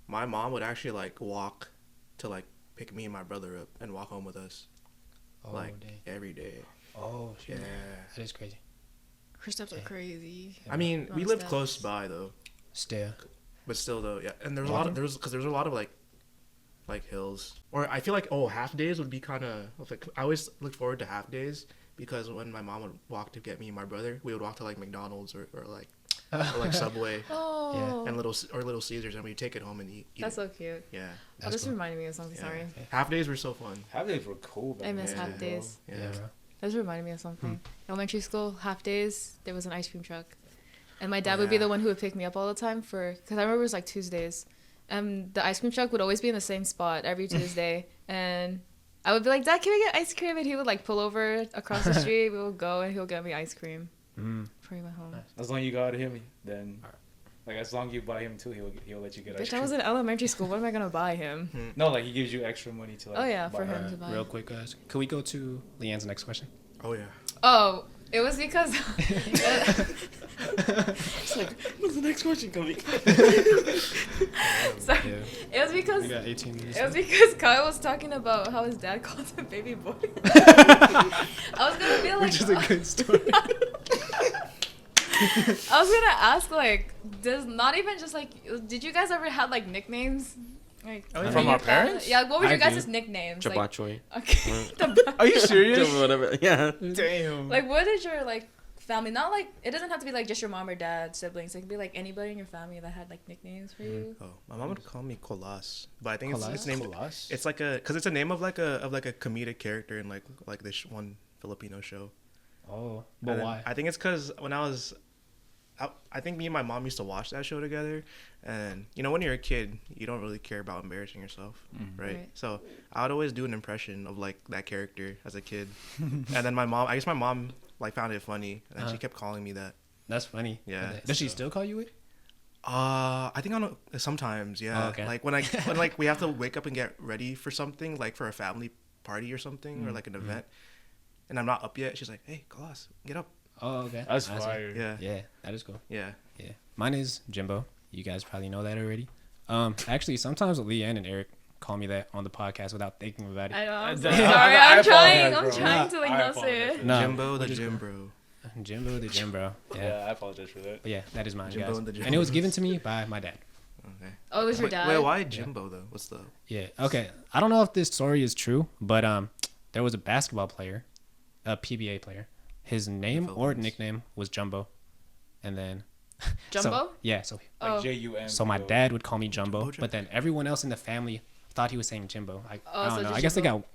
my mom would actually like walk to like pick me and my brother up and walk home with us, Oh, like dang. every day. Oh, shit. Yeah. That is crazy. Her steps are crazy. I mean, we Long lived steps. close by though, Still. but still though, yeah. And there was a lot of there was a lot of like hills, or I feel like half days would be kind of like, I always look forward to half days because when my mom would walk to get me and my brother, we would walk to like McDonald's or like Subway Oh. and Little Caesars, and we'd take it home and eat That's it. so cute. Yeah. Oh, this reminded me of something. Yeah. Sorry. Half days were so fun. Half days were cool. back I miss then, half bro. days. Yeah. bro. This reminded me of something. Elementary school, half days, there was an ice cream truck. And my dad Oh, would be yeah. the one who would pick me up all the time because I remember it was like Tuesdays. The ice cream truck would always be in the same spot every Tuesday. And I would be like, Dad, can we get ice cream? And he would like pull over across the street. We would go and he'll get me ice cream before he went home. As long as you got him, then like as long as you buy him too, he'll let you get ice Bitch, cream. I was in elementary school. What am I gonna buy him? No, like he gives you extra money to like. Oh yeah, buy for him to buy. Real quick, guys. Could we go to Leanne's next question? Oh yeah. Oh, it was because. It's like, when's the next question coming? Sorry. Yeah. It was because. We got 18 minutes. It was because Kyle was talking about how his dad called him baby boy. I was gonna be like. Which is a good story. I was gonna ask like, does not even just like, did you guys ever have like nicknames? Like From your our family? parents? Yeah, what were your I guys' do. nicknames? Like, Chabachoy. okay. Are you serious? Whatever. Yeah. Damn. Like, what is your like family? Not like it doesn't have to be like just your mom or dad, siblings. It could be like anybody in your family that had like nicknames for you. Oh, my mom would call me Colas, but I think Colas? it's named. Colas? It's like because it's a name of like a comedic character in like this one Filipino show. Oh, but And then why? I think it's because when I think me and my mom used to watch that show together, and you know when you're a kid, you don't really care about embarrassing yourself, right? Right. So I would always do an impression of like that character as a kid, and then I guess my mom like found it funny, and then she kept calling me that. That's funny. Yeah. Does she still call you it? I think sometimes, yeah. Oh, okay. Like when like we have to wake up and get ready for something, like for a family party or something, or like an event, and I'm not up yet. She's like, "Hey, Colas, get up." Oh, okay. That's I see. fire. Yeah. Yeah, that is cool. Yeah. Yeah. Mine is Jimbo. You guys probably know that already. Actually, sometimes Leanne and Eric call me that on the podcast without thinking about it. I know. I'm so I- sorry. I I'm trying. apologize, I'm bro. trying to like I not say apologize. it. No, Jimbo the which is gym cool. bro. Jimbo the Jim Bro. Yeah. Yeah, I apologize for that. But yeah, that is mine, Jimbo guys. and the Jim And it was Bros. given to me by my dad. Okay. Oh, it was your dad. Wait, why Jimbo though? What's the? Yeah. Okay. I don't know if this story is true, but there was a basketball player, a PBA player. His name or Philippines. nickname was Jumbo, and then Jumbo? So, yeah. So Oh. Like Jum. so my dad would call me Jumbo, Jumbo but then everyone else in the family thought he was saying Jimbo. I Oh, don't so know. just I guess they Jimbo. got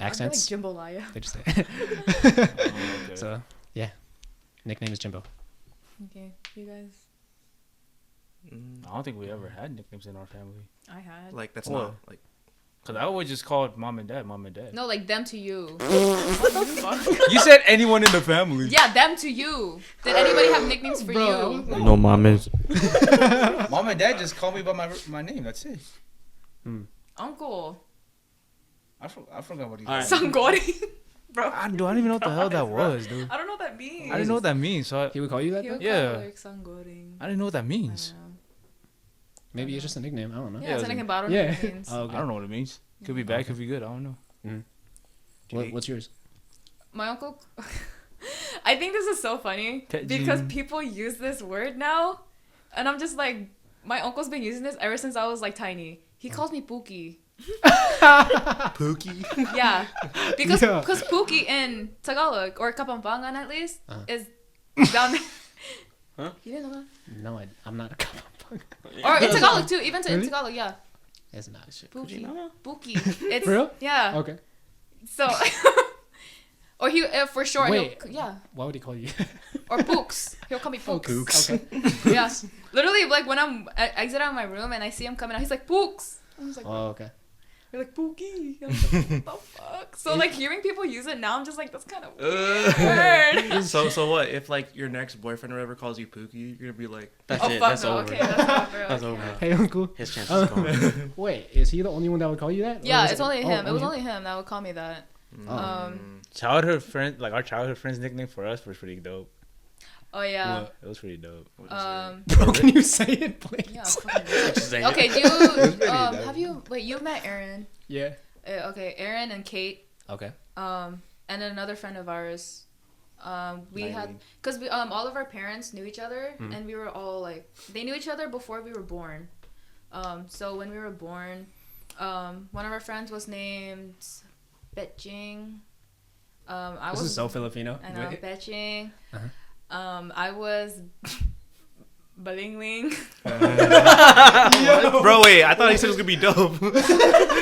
I feel like accents. jambalaya. They just say. Okay. So yeah, nickname is Jimbo. Okay, you guys. I don't think we ever had nicknames in our family. I had. Like that's What? not like. Cause I always just called mom and dad, mom and dad. No, like them to you. What the fuck? You said anyone in the family. Yeah, them to you. Did anybody have nicknames for you? No, mom is. Mom and dad just call me by my name. That's it. Uncle. I forgot what he All right. Sangori. Bro. I don't even know what the hell that was, dude. I don't know what that means. I didn't know what that means. So He would call you that. He Though? would Yeah. call it, like sangoring. I didn't know what that I means. don't know. Maybe it's just a nickname. I don't know. Yeah, it's it's like a- a bottle. Yeah. Yeah. Means. Oh, okay. I don't know what it means. Could be bad, could be good. I don't know. What's yours? My uncle. I think this is so funny because people use this word now, and I'm just like, my uncle's been using this ever since I was like tiny. He calls me Pookie. Pookie. Yeah, because Yeah. Pookie in Tagalog or Kapampangan at least is down there. Huh? You didn't know No, I'm not a Kapampangan. that? Or in Tagalog too, even in Really? Tagalog, yeah. It's not. Pookie. Pookie. It's For real? Yeah. Okay. So, or he for short. Wait. Yeah. Why would he call you? Or Pooks. He'll call me Pooks. Pooks. Okay. Yeah. Literally, like when I exit out of my room and I see him coming out, he's like Pooks. I was like, Oh, okay. you're like Pookie. I was like, what the fuck? So like hearing people use it now, I'm just like, that's kind of weird. So what if like your next boyfriend or whatever calls you Pookie? You're gonna be like, That's Oh it. fuck That's no. over. Okay, that's over. That's okay. over. Hey, uncle. His chance is gone. Wait, is he the only one that would call you that? Or Yeah, was it's it- only oh, him. It was only him that would call me that. Oh. Childhood friend, like our childhood friends' nickname for us was pretty dope. Oh yeah. What? It was pretty dope. Bro, can you say it, please? Yeah. fucking- Say it. Okay. Do you have you wait? You met Aaron? Yeah. Okay, Aaron and Kate. Okay. And then another friend of ours. We had because we all of our parents knew each other and we were all like they knew each other before we were born. So when we were born, one of our friends was named Betching. This is so Filipino. I know Betching. Uh-huh. I was Balingling. bro, wait, I thought he said it was gonna be dope.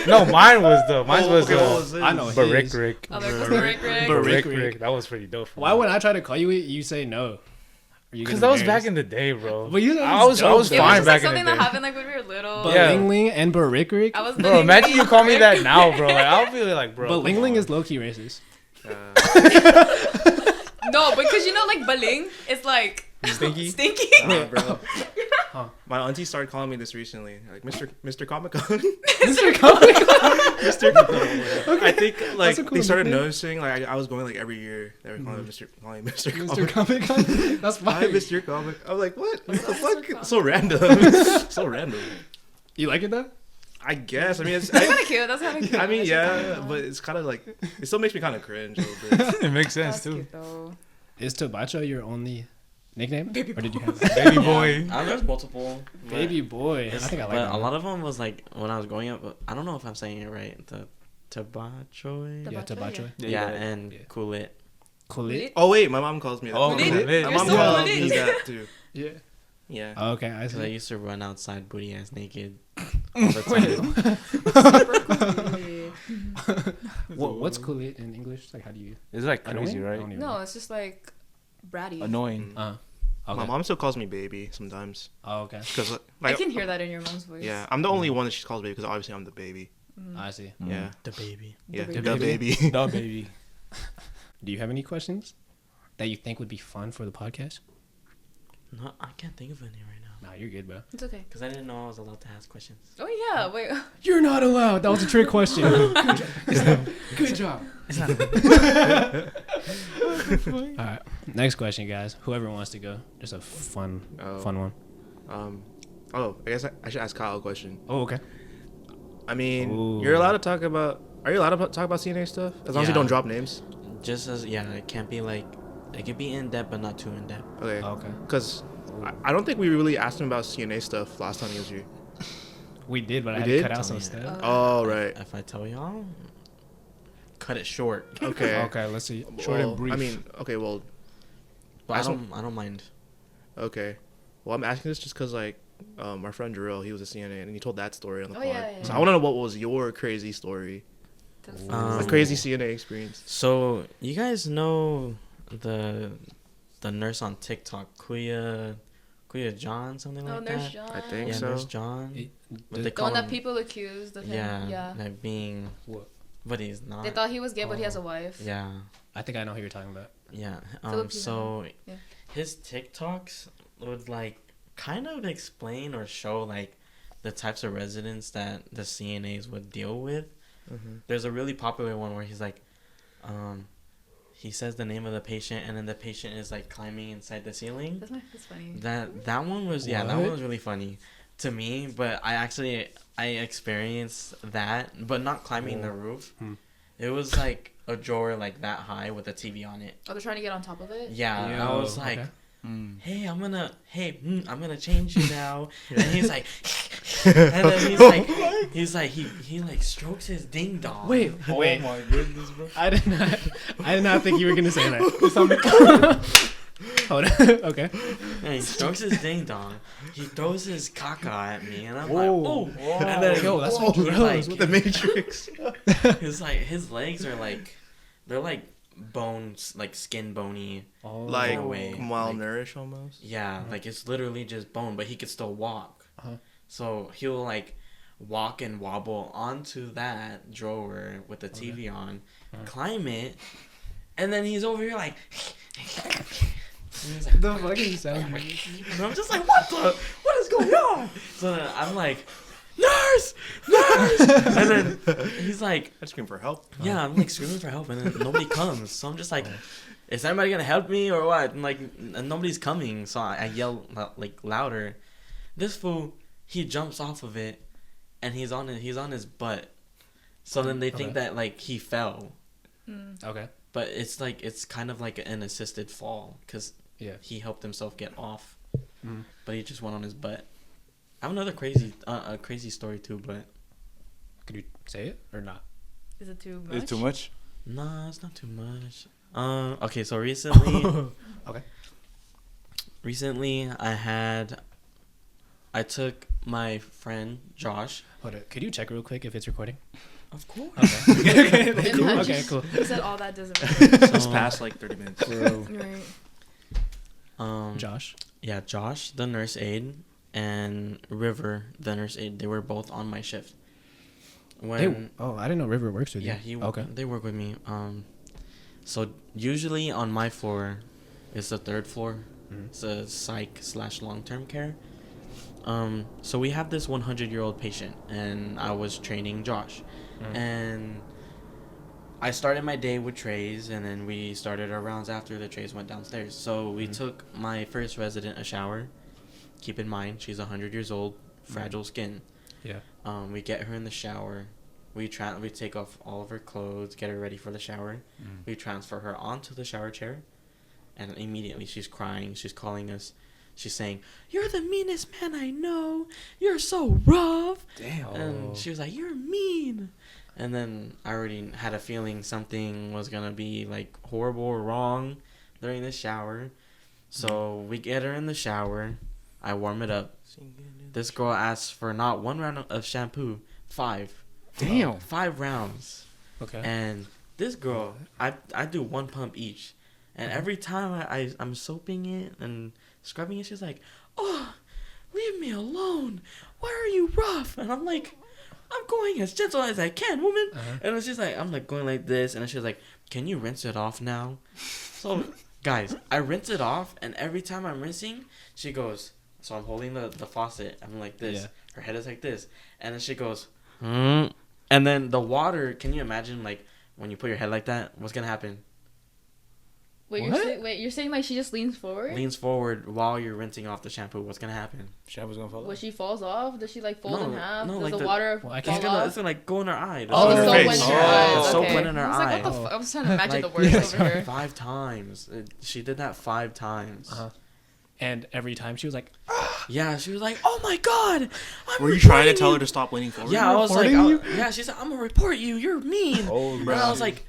No, mine was the Okay, what was it? I know. Barick his. Rick. Oh, there was the Rick Rick. Barick Barick Rick. Rick. That was pretty dope. For Why me. when I try to call you it, you say no? Because that was back in the day, bro. But you I was It was fine just, back like, in the something day. that happened like when we were little. But Yeah. Ling Ling and Rick. I was the Bro, name imagine you call me Rick. that now, bro. Like, I'll be like, bro. But come Ling Ling on. is low key racist. No, because you know, like baling, it's like Stinky? stinky. Bro. Huh. My auntie started calling me this recently, like Mr. Comic Con. Mr. Comic Mr. I think like That's a cool they started nickname. noticing like I was going like every year they were calling me Mr. Mr. Comic. Comic Con. That's Hi, fine. Mr. Comic. I'm like, what? What the Mr. fuck? So random. So random. You like it though? I guess. I mean, it's. That's kind of cute. That's kind of cute. I mean, Mr. yeah, Comic-Con. but it's kind of like it still makes me kind of cringe a little bit. It makes sense, That's too. cute though. Is Tabacho your only nickname? Baby Or did you have Baby boy. There's multiple. but Baby boy? I it's- think I like but that a one. lot of them was like when I was growing up. I don't know if I'm saying it right. The Tabachoy. Yeah, Tabacho. Yeah, and Yeah. Cool It. Cool it. Oh wait, my mom calls me that. Oh, Lit? lit. My You're mom so calls lit. me that too. Yeah. Yeah. Okay, I Because I see. used to run outside booty ass naked all the time. What's cool it in English? Like, how do you? It's like Annoying? crazy, I right? don't even No, know. it's just like bratty. Annoying. Okay. My mom still calls me baby sometimes Oh, okay. because I like can hear that in your mom's voice. yeah, I'm the only one that she calls baby because obviously I'm the baby. I see. Yeah. The baby. Yeah. The The baby. baby. No, baby. Do you have any questions that you think would be fun for the podcast? No, I can't think of any right now. Nah, you're good, bro. It's okay. Because I didn't know I was allowed to ask questions. Oh yeah, wait. You're not allowed. That was a trick question. Good job. All right. Next question, guys. Whoever wants to go. Just a fun one. I guess I should ask Kyle a question. Oh, okay. I mean, Ooh. you're allowed to talk about. Are you allowed to talk about CNA stuff as long as you Yeah. don't drop names? Just as, yeah, it can't be like, it could be in depth, but not too in depth. Okay. Okay. Because I don't think we really asked him about CNA stuff last time he was here. We did, but I We had did? to cut out some Oh, stuff. yeah. Oh right. If I tell y'all, cut it short. Okay. Okay, let's see. Short and Well, brief. I mean, okay. Well, But I I don't- don't mind. okay. Well, I'm asking this just because like our friend Jarrell, he was a CNA and he told that story on the Oh, pod. yeah, yeah, So yeah. I want to know what was your crazy story, Um, a crazy CNA experience. So you guys know the nurse on TikTok, Kuya John, something Oh, like Nurse that. John. I think Yeah, so. Nurse John. It- But they The call one that him- people accused of him. Yeah, Yeah. like being What? but he's not. They thought he was gay, but he has a wife. Yeah, I think I know who you're talking about. yeah. Filipino. So Yeah. his TikToks would like kind of explain or show like the types of residents that the CNAs would deal with. Mm-hmm. There's a really popular one where he's like, he says the name of the patient and then the patient is like climbing inside the ceiling. That's funny. That one was that What? one was really funny to me, but I experienced that, but not climbing the roof. Hmm. It was like a drawer like that high with a TV on it. Oh, they're trying to get on top of it? Yeah, I was Yo, like, okay. hey, I'm gonna change you now. And he's like, and then he's like, he like strokes his ding dong. Wait. Oh my goodness, bro. I did not think you were gonna say that. Hold on. Okay. And he strokes his ding dong. He throws his caca at me, and I'm Whoa. like, oh. And then Yo, that's whoa, gross. like, The Matrix. His like his legs are like, they're like bones, like skin bony. Oh. Like way. malnourished almost. Yeah, like it's literally just bone, but he could still walk. Uh-huh. So he'll like walk and wobble onto that drawer with the TV on, climb it, and then he's over here like. And he's like, the fucking sound. and I'm just like, what is going on? So then I'm like, nurse, and then he's like, I scream for help. yeah, I'm like screaming for help, and then nobody comes. So I'm just like, is anybody gonna help me or what? And like, and nobody's coming. So I yell like louder. This fool, he jumps off of it, and he's on his butt. So then they think Okay. that like he fell, Okay. but it's kind of like an assisted fall because Yeah. he helped himself get off, Mhm. but he just went on his butt. I have another crazy story too, but Could you say it or not? Is it too much? Is it too much? nah, it's not too much. Okay, so recently, Okay. recently I took my friend Josh. Hold on. Could you check real quick if it's recording? Of course. Okay. In cool. touch. Okay. Cool. He said all that doesn't matter. It's past like 30 minutes. Right. Josh. Yeah, Josh, the nurse aide, and River, the nurse aide. They were both on my shift. I didn't know River works with you. Yeah, they work with me. So usually on my floor, it's the third floor. It's a psych / long-term care. So we have this 100-year-old patient, and I was training Josh, and I started my day with trays, and then we started our rounds after the trays went downstairs. So we took my first resident a shower. Keep in mind, she's 100 years old, fragile skin. Yeah. We get her in the shower. We take off all of her clothes, get her ready for the shower. We transfer her onto the shower chair, and immediately she's crying. She's calling us. She's saying, "You're the meanest man I know. You're so rough." Damn. And she was like, "You're mean." And then I already had a feeling something was gonna be like horrible or wrong during the shower. So we get her in the shower. I warm it up. This girl asks for not 1 round of shampoo, 5. Damn. 5 rounds. Okay. And this girl, I do 1 pump each. And every time I'm soaping it and scrubbing it, she's like, "Oh, leave me alone. Why are you rough?" And I'm like, "I'm going as gentle as I can, woman." And it's just like, I'm like going like this. And she's like, "Can you rinse it off now?" So, guys, I rinse it off. And every time I'm rinsing, she goes, so I'm holding the faucet. I'm like this. Yeah. Her head is like this. And then she goes, And then the water, can you imagine, like, when you put your head like that, what's going to happen? Wait, you're saying like she just leans forward? Leans forward while you're rinsing off the shampoo. What's going to happen? Shampoo's gonna fall When off. she falls off, does she like fold in half? no, Does like the the- water Well, I fall can't off? It's going to, like, go in her eye. The Oh, the her soap face. went in your Oh. eye. The soap Okay. went in her I was like, eye. what the I was trying to imagine the Like, words over here. 5 times. She did that 5 times. And every time she was like, Yeah, she was like, "Oh my God, I'm Were you trying to reporting tell you." her to stop leaning forward? Yeah, I was like, reporting yeah. She said, "I'm gonna report you. You're mean." Holy And I was like,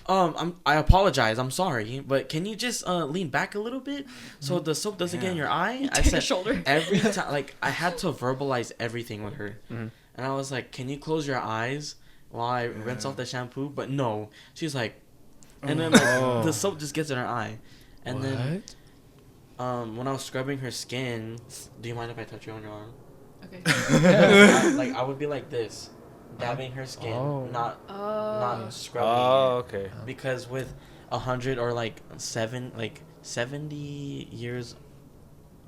I apologize. I'm sorry, but can you just lean back a little bit so the soap doesn't get in your eye? I Take a said shoulder. every time, like I had to verbalize everything with her, and I was like, "Can you close your eyes while I rinse off the shampoo?" But no, she's like, and then like, the soap just gets in her eye, and then when I was scrubbing her skin, do you mind if I touch you on your arm? Okay. I would be like this, dabbing her skin, Oh. not scrubbing oh, it. okay. Because with 100 or like 70 years,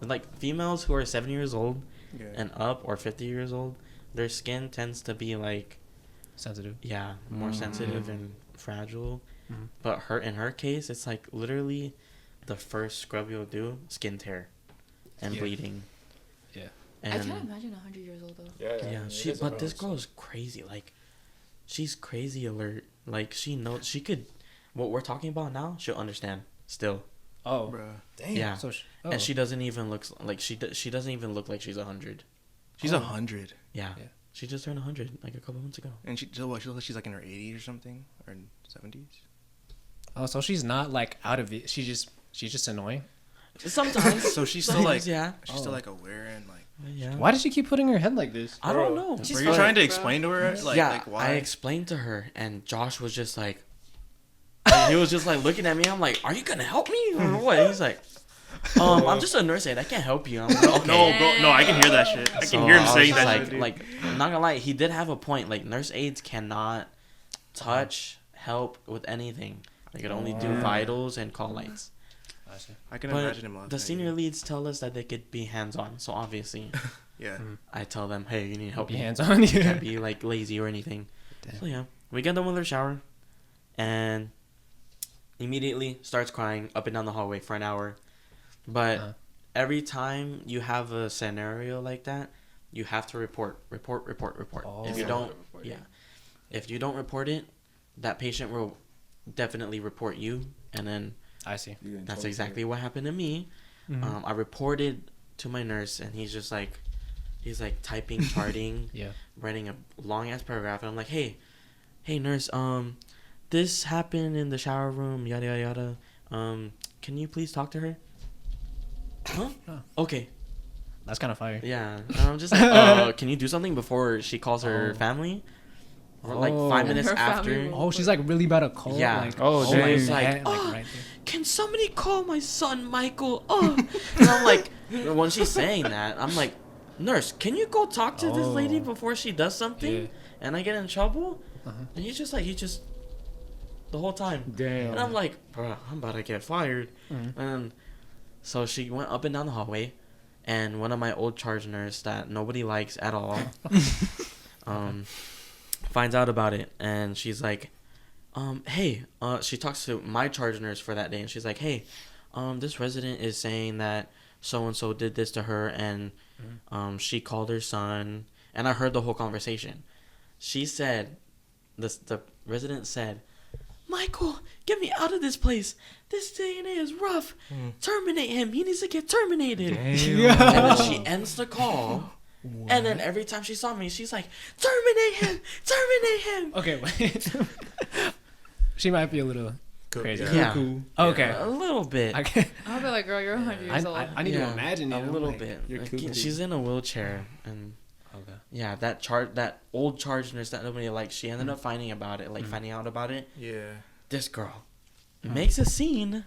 like females who are 70 years old and up or 50 years old, their skin tends to be like sensitive. more sensitive and fragile. But in her case, it's like literally the first scrub you'll do, skin tear and bleeding. Yeah. I And can't imagine 100 years old though. yeah, but this girl is crazy. Like, she's crazy alert. Like, she knows she could. What we're talking about now, she'll understand still. Oh. Bruh. Damn. Yeah, So and she doesn't even look like she doesn't even look like she's 100. She's 100. Yeah. Yeah. She just turned 100 like a couple months ago. And she looks like she's like in her 80s or something, or in 70s. Oh, so she's not like out of it. She's just annoying. Sometimes. So she's still like, yeah. she's still like aware and like. Yeah. Why does she keep putting her head like this? I don't know. She's Were you fucked, trying to bro. explain to her like, yeah, like why? I explained to her, and Josh was just like, he was just like looking at me. I'm like, "Are you gonna help me or what?" He's like, I'm just a nurse aide. I can't help you." I'm like, "Okay." No, bro, no, I can hear that shit. I can hear him I was saying just that like, shit, dude. Like, I'm not gonna lie, he did have a point. Like, nurse aides cannot touch, help with anything. They could only do vitals and call lights. I can But imagine him laughing. the at senior you. leads tell us that they could be hands-on. So obviously, Yeah. I tell them, "Hey, you need help. Be You hands on. can't be like lazy or anything." Damn. So yeah, we get done with her shower, and immediately starts crying up and down the hallway for an hour. But every time you have a scenario like that, you have to report. Oh. If you don't, if you don't report it, that patient will definitely report you, and then I see. that's exactly what happened to me. I reported to my nurse, and he's like typing, charting, Yeah. writing a long ass paragraph, and I'm like, hey nurse, this happened in the shower room, yada yada yada. Can you please talk to her? Huh? Okay. That's kind of fire. Yeah. And I'm just like, can you do something before she calls her family? Or like 5 minutes Her family after. will- Oh, she's like really about to call. Yeah. Like, Oh, my dang. She's like, head, "Oh, right there. can somebody call my son Michael? Oh. And I'm like, when she's saying that, I'm like, nurse, can you go talk to this lady Oh. before she does something? Yeah. And I get in trouble? Uh-huh. And he's just the whole time. Damn. And I'm like, bro, I'm about to get fired. Mhm. And so she went up and down the hallway, and one of my old charge nurse that nobody likes at all, finds out about it, and she's like, hey, she talks to my charge nurse for that day, and she's like, hey, this resident is saying that so and so did this to her, and she called her son, and I heard the whole conversation. She said, the resident said, Michael, get me out of this place. This DNA is rough. Terminate him. He needs to get terminated. Damn. And then she ends the call. And then every time she saw me, she's like, terminate him. Terminate him. Okay, wait. She might be a little crazy. Yeah. Cool. Okay. A little bit. I, can, I'll be like, girl, you're 100 years old. I need to imagine it. a I'm little like, bit. You're Like, cuckoo. she's in a wheelchair, and Okay. yeah, that old charge nurse that nobody likes, she ended up finding out about it. Yeah. This girl makes a scene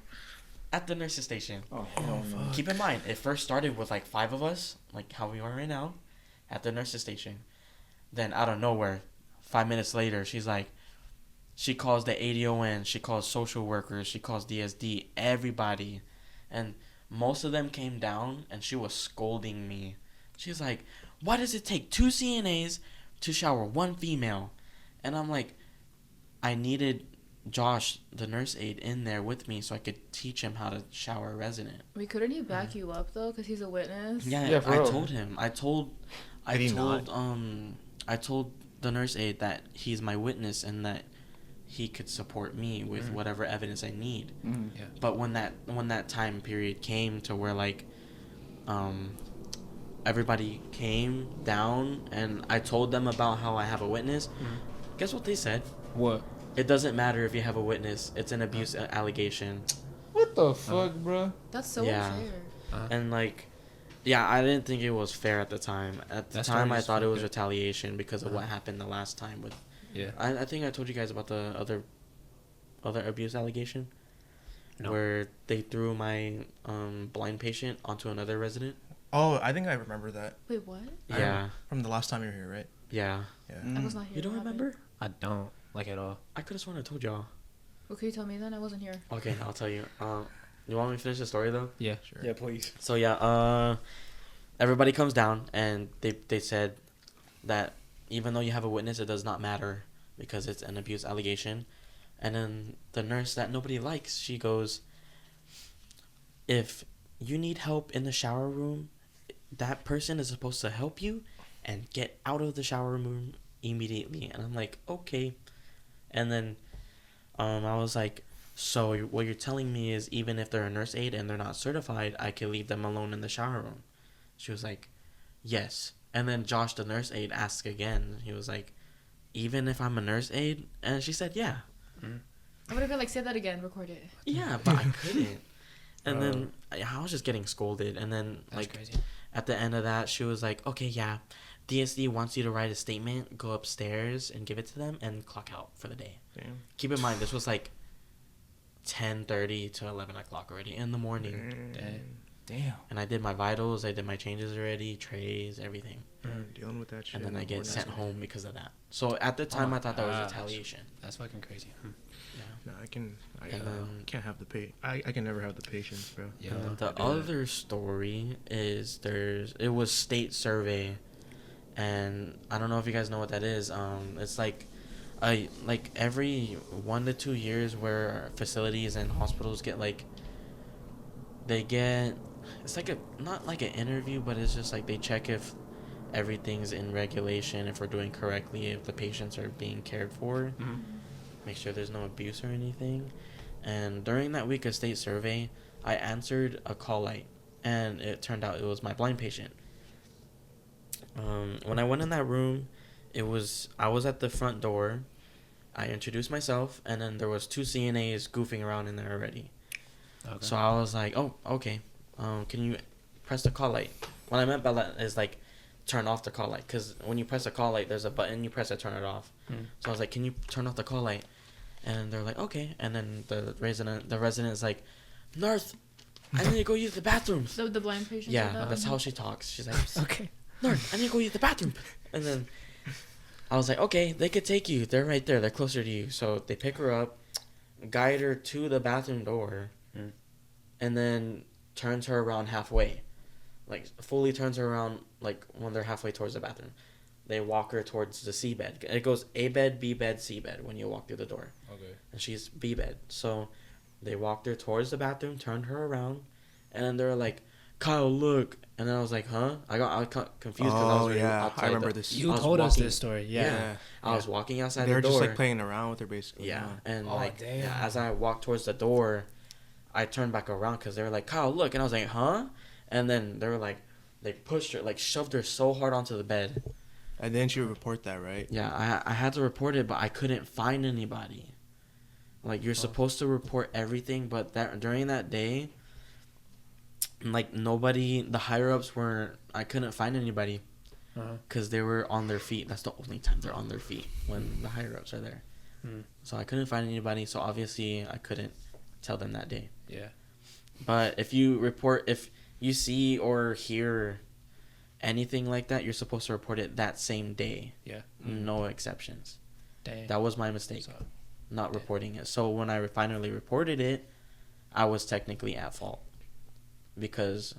at the nurse's station. Oh, hell no. Keep in mind, it first started with like 5 of us, like how we are right now, at the nurse's station. Then out of nowhere, 5 minutes later, she's like, she calls the ADON, she calls social workers, she calls DSD, everybody. And most of them came down, and she was scolding me. She's like, why does it take 2 CNAs to shower 1 female? And I'm like, I needed Josh, the nurse aide, in there with me so I could teach him how to shower a resident. Wait, couldn't he back you up though? Cause he's a witness. Yeah, for I real. told him. I told the nurse aide that he's my witness and that he could support me with whatever evidence I need. Mm. Yeah. But when that time period came to where like everybody came down and I told them about how I have a witness, guess what they said? What? It doesn't matter if you have a witness. It's an abuse allegation. What the fuck, bro? That's so Yeah. unfair. And like, yeah, I didn't think it was fair at the time. At the That time, story I is thought it was fucked up. retaliation because of what happened the last time with. Yeah. I think I told you guys about the other abuse allegation, No. where they threw my blind patient onto another resident. Oh, I think I remember that. Wait, what? Yeah, From the last time you were here, right? yeah. Yeah. I was not here. You don't What happened? remember? I don't like at all. I could have sworn I told y'all. Well, could you tell me then? I wasn't here. Okay, I'll tell you. You want me to finish the story though? Yeah. Sure. Yeah, please. So yeah, everybody comes down and they said that even though you have a witness, it does not matter because it's an abuse allegation. And then the nurse that nobody likes, she goes, if you need help in the shower room, that person is supposed to help you and get out of the shower room immediately. And I'm like, okay. And then I was like, so what you're telling me is even if they're a nurse aide and they're not certified, I can leave them alone in the shower room. She was like, yes. And then Josh, the nurse aide, asked again. He was like, even if I'm a nurse aide? And she said, yeah. I would have been like, say that again, record it. Yeah, but I couldn't. And then I was just getting scolded. And then That's like crazy. at the end of that, she was like, okay, yeah, DSD wants you to write a statement, go upstairs and give it to them and clock out for the day. Damn. Keep in mind, this was like 10:30 to 11 o'clock already in the morning. Damn. And I did my vitals, I did my changes already, trays, everything. Dealing with that shit. And then in I the get morning. sent home because of that. So at the time, my I thought that was gosh. retaliation. That's fucking crazy. No, I And then- can't have the I can never have the patience, bro. Yeah. And then don't the do that. other story is it was state survey, and I don't know if you guys know what that is. It's like every 1 to 2 years where facilities and hospitals get like it's like not like an interview, but it's just like they check if everything's in regulation, if we're doing correctly, if the patients are being cared for, make sure there's no abuse or anything. And during that week of state survey, I answered a call light, and it turned out it was my blind patient. When I went in that room, I was at the front door. I introduced myself, and then there was 2 CNAs goofing around in there already. Okay. So I was like, oh, okay. Can you press the call light? What I meant by that is like turn off the call light, because when you press the call light, there's a button you press to turn it off. So I was like, can you turn off the call light? And they're like, okay. And then the resident is like, nurse, I need to go use the bathroom. So the blind patient. Yeah, that's how she talks. She's like, Okay. nurse, I need to go use the bathroom. And then I was like, okay, they could take you. They're right there. They're closer to you. So they pick her up, guide her to the bathroom door, and then turns her around halfway. Like, fully turns her around, like, when they're halfway towards the bathroom. They walk her towards the C bed. It goes A bed, B bed, C bed when you walk through the door. Okay. And she's B bed. So they walked her towards the bathroom, turned her around, and then they were like, Kyle, look. And then I was like, huh? I got confused because I was already outside. I remember this. You told us this story. Yeah. I was walking outside They the were door. just like playing around with her basically. Yeah, and Oh, like damn. yeah, as I walked towards the door, I turned back around because they were like, Kyle, look. And I was like, huh? And then they were like, they pushed her, like shoved her so hard onto the bed. And then she would report that, right? Yeah, I had to report it, but I couldn't find anybody. Like, you're supposed to report everything, but that during that day, like, nobody, the higher-ups weren't, I couldn't find anybody because they were on their feet. That's the only time they're on their feet, when the higher-ups are there. So I couldn't find anybody, so obviously I couldn't tell them that day. Yeah. But if you see or hear anything like that, you're supposed to report it that same day. Yeah. No exceptions. Dang. That was my mistake, So, not reporting it. So when I finally reported it, I was technically at fault because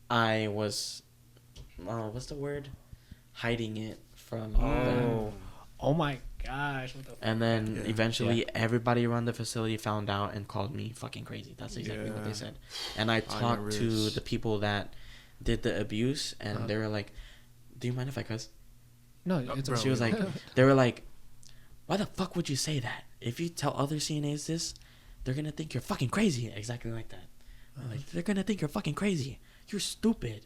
I was, what's the word? Hiding it from them. Oh my gosh. What the And then Yeah. eventually everybody around the facility found out and called me fucking crazy. That's exactly what they said. And I talked to the people that did the abuse, and they were like, do you mind if I cuss? No, it's bro. She was like, they were like, why the fuck would you say that? If you tell other CNAs this, they're going to think you're fucking crazy. Exactly like that. Like, they're going to think you're fucking crazy. You're stupid.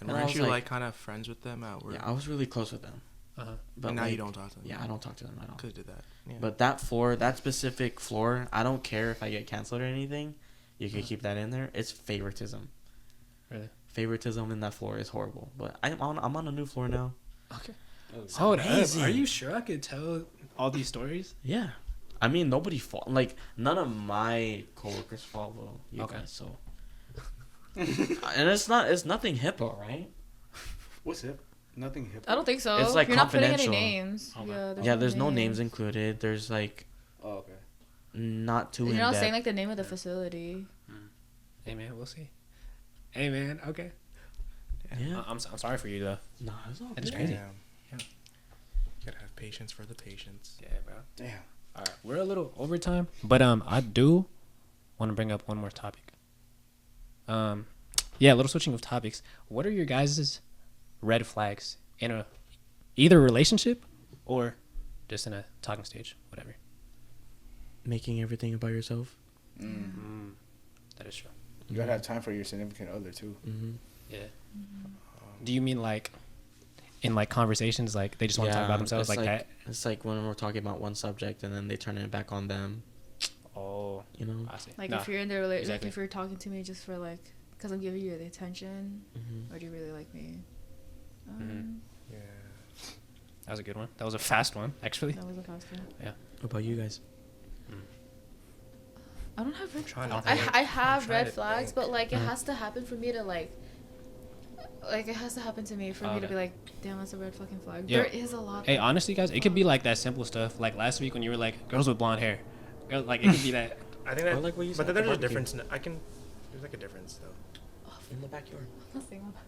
And And I weren't was you like- like kind of friends with them at work? Yeah, I was really close with them. But And now like, you don't talk to them. Yeah, I don't talk to them at all. Could have did that. Yeah. But that floor, that specific floor, I don't care if I get canceled or anything. You can keep that in there. It's favoritism. Really? Favoritism in that floor is horrible. But I'm on a new floor now. Okay. It's Hold up. amazing. Are you sure I could tell all these stories? Yeah. I mean, nobody like none of my coworkers follow you Okay. guys, so. And it's nothing HIPAA, right? What's it? Nothing hip. I don't think so. It's, like, You're not putting any confidential. names. Okay. Yeah, there's no names included. There's like Oh, okay. not too You're in not depth. saying like the name of the facility. Hey, man, we'll see. Hey, man, okay. Yeah. I'm sorry for you, though. No, it's all That's good. crazy. Damn. Yeah. Gotta have patience for the patients. Yeah, bro. Damn. All right, we're a little over time, but I do want to bring up one more topic. Yeah, a little switching of topics. What are your guys' red flags in a either relationship or just in a talking stage, whatever? Making everything about yourself. That is true. You gotta have time for your significant other too. Mm-hmm. Yeah. Do you mean like in like conversations, like they just want to talk about themselves like that? It's like when we're talking about one subject and then they turn it back on them. Oh, You know. I see. Like Nah, if you're in the relationship, exactly. like if you're talking to me just for like, because I'm giving you the attention, Mm-hmm. or do you really like me? Yeah. that was a good one. That was a fast one, actually. That was a fast one. What about you guys? I don't have red. Trying to I think. have I'm trying red to flags, think. but like it has to happen for me to like it has to happen to me for me to Okay. be like, damn, that's a red fucking flag. Yeah. There is a lot. Hey, honestly, guys, it could be like that simple stuff. Like last week when you were like, girls with blonde hair. Like, it could be that. I think that. Or like what you but said then at the there's a barbecue. difference. There's like a difference though. In the backyard. I'm not saying that.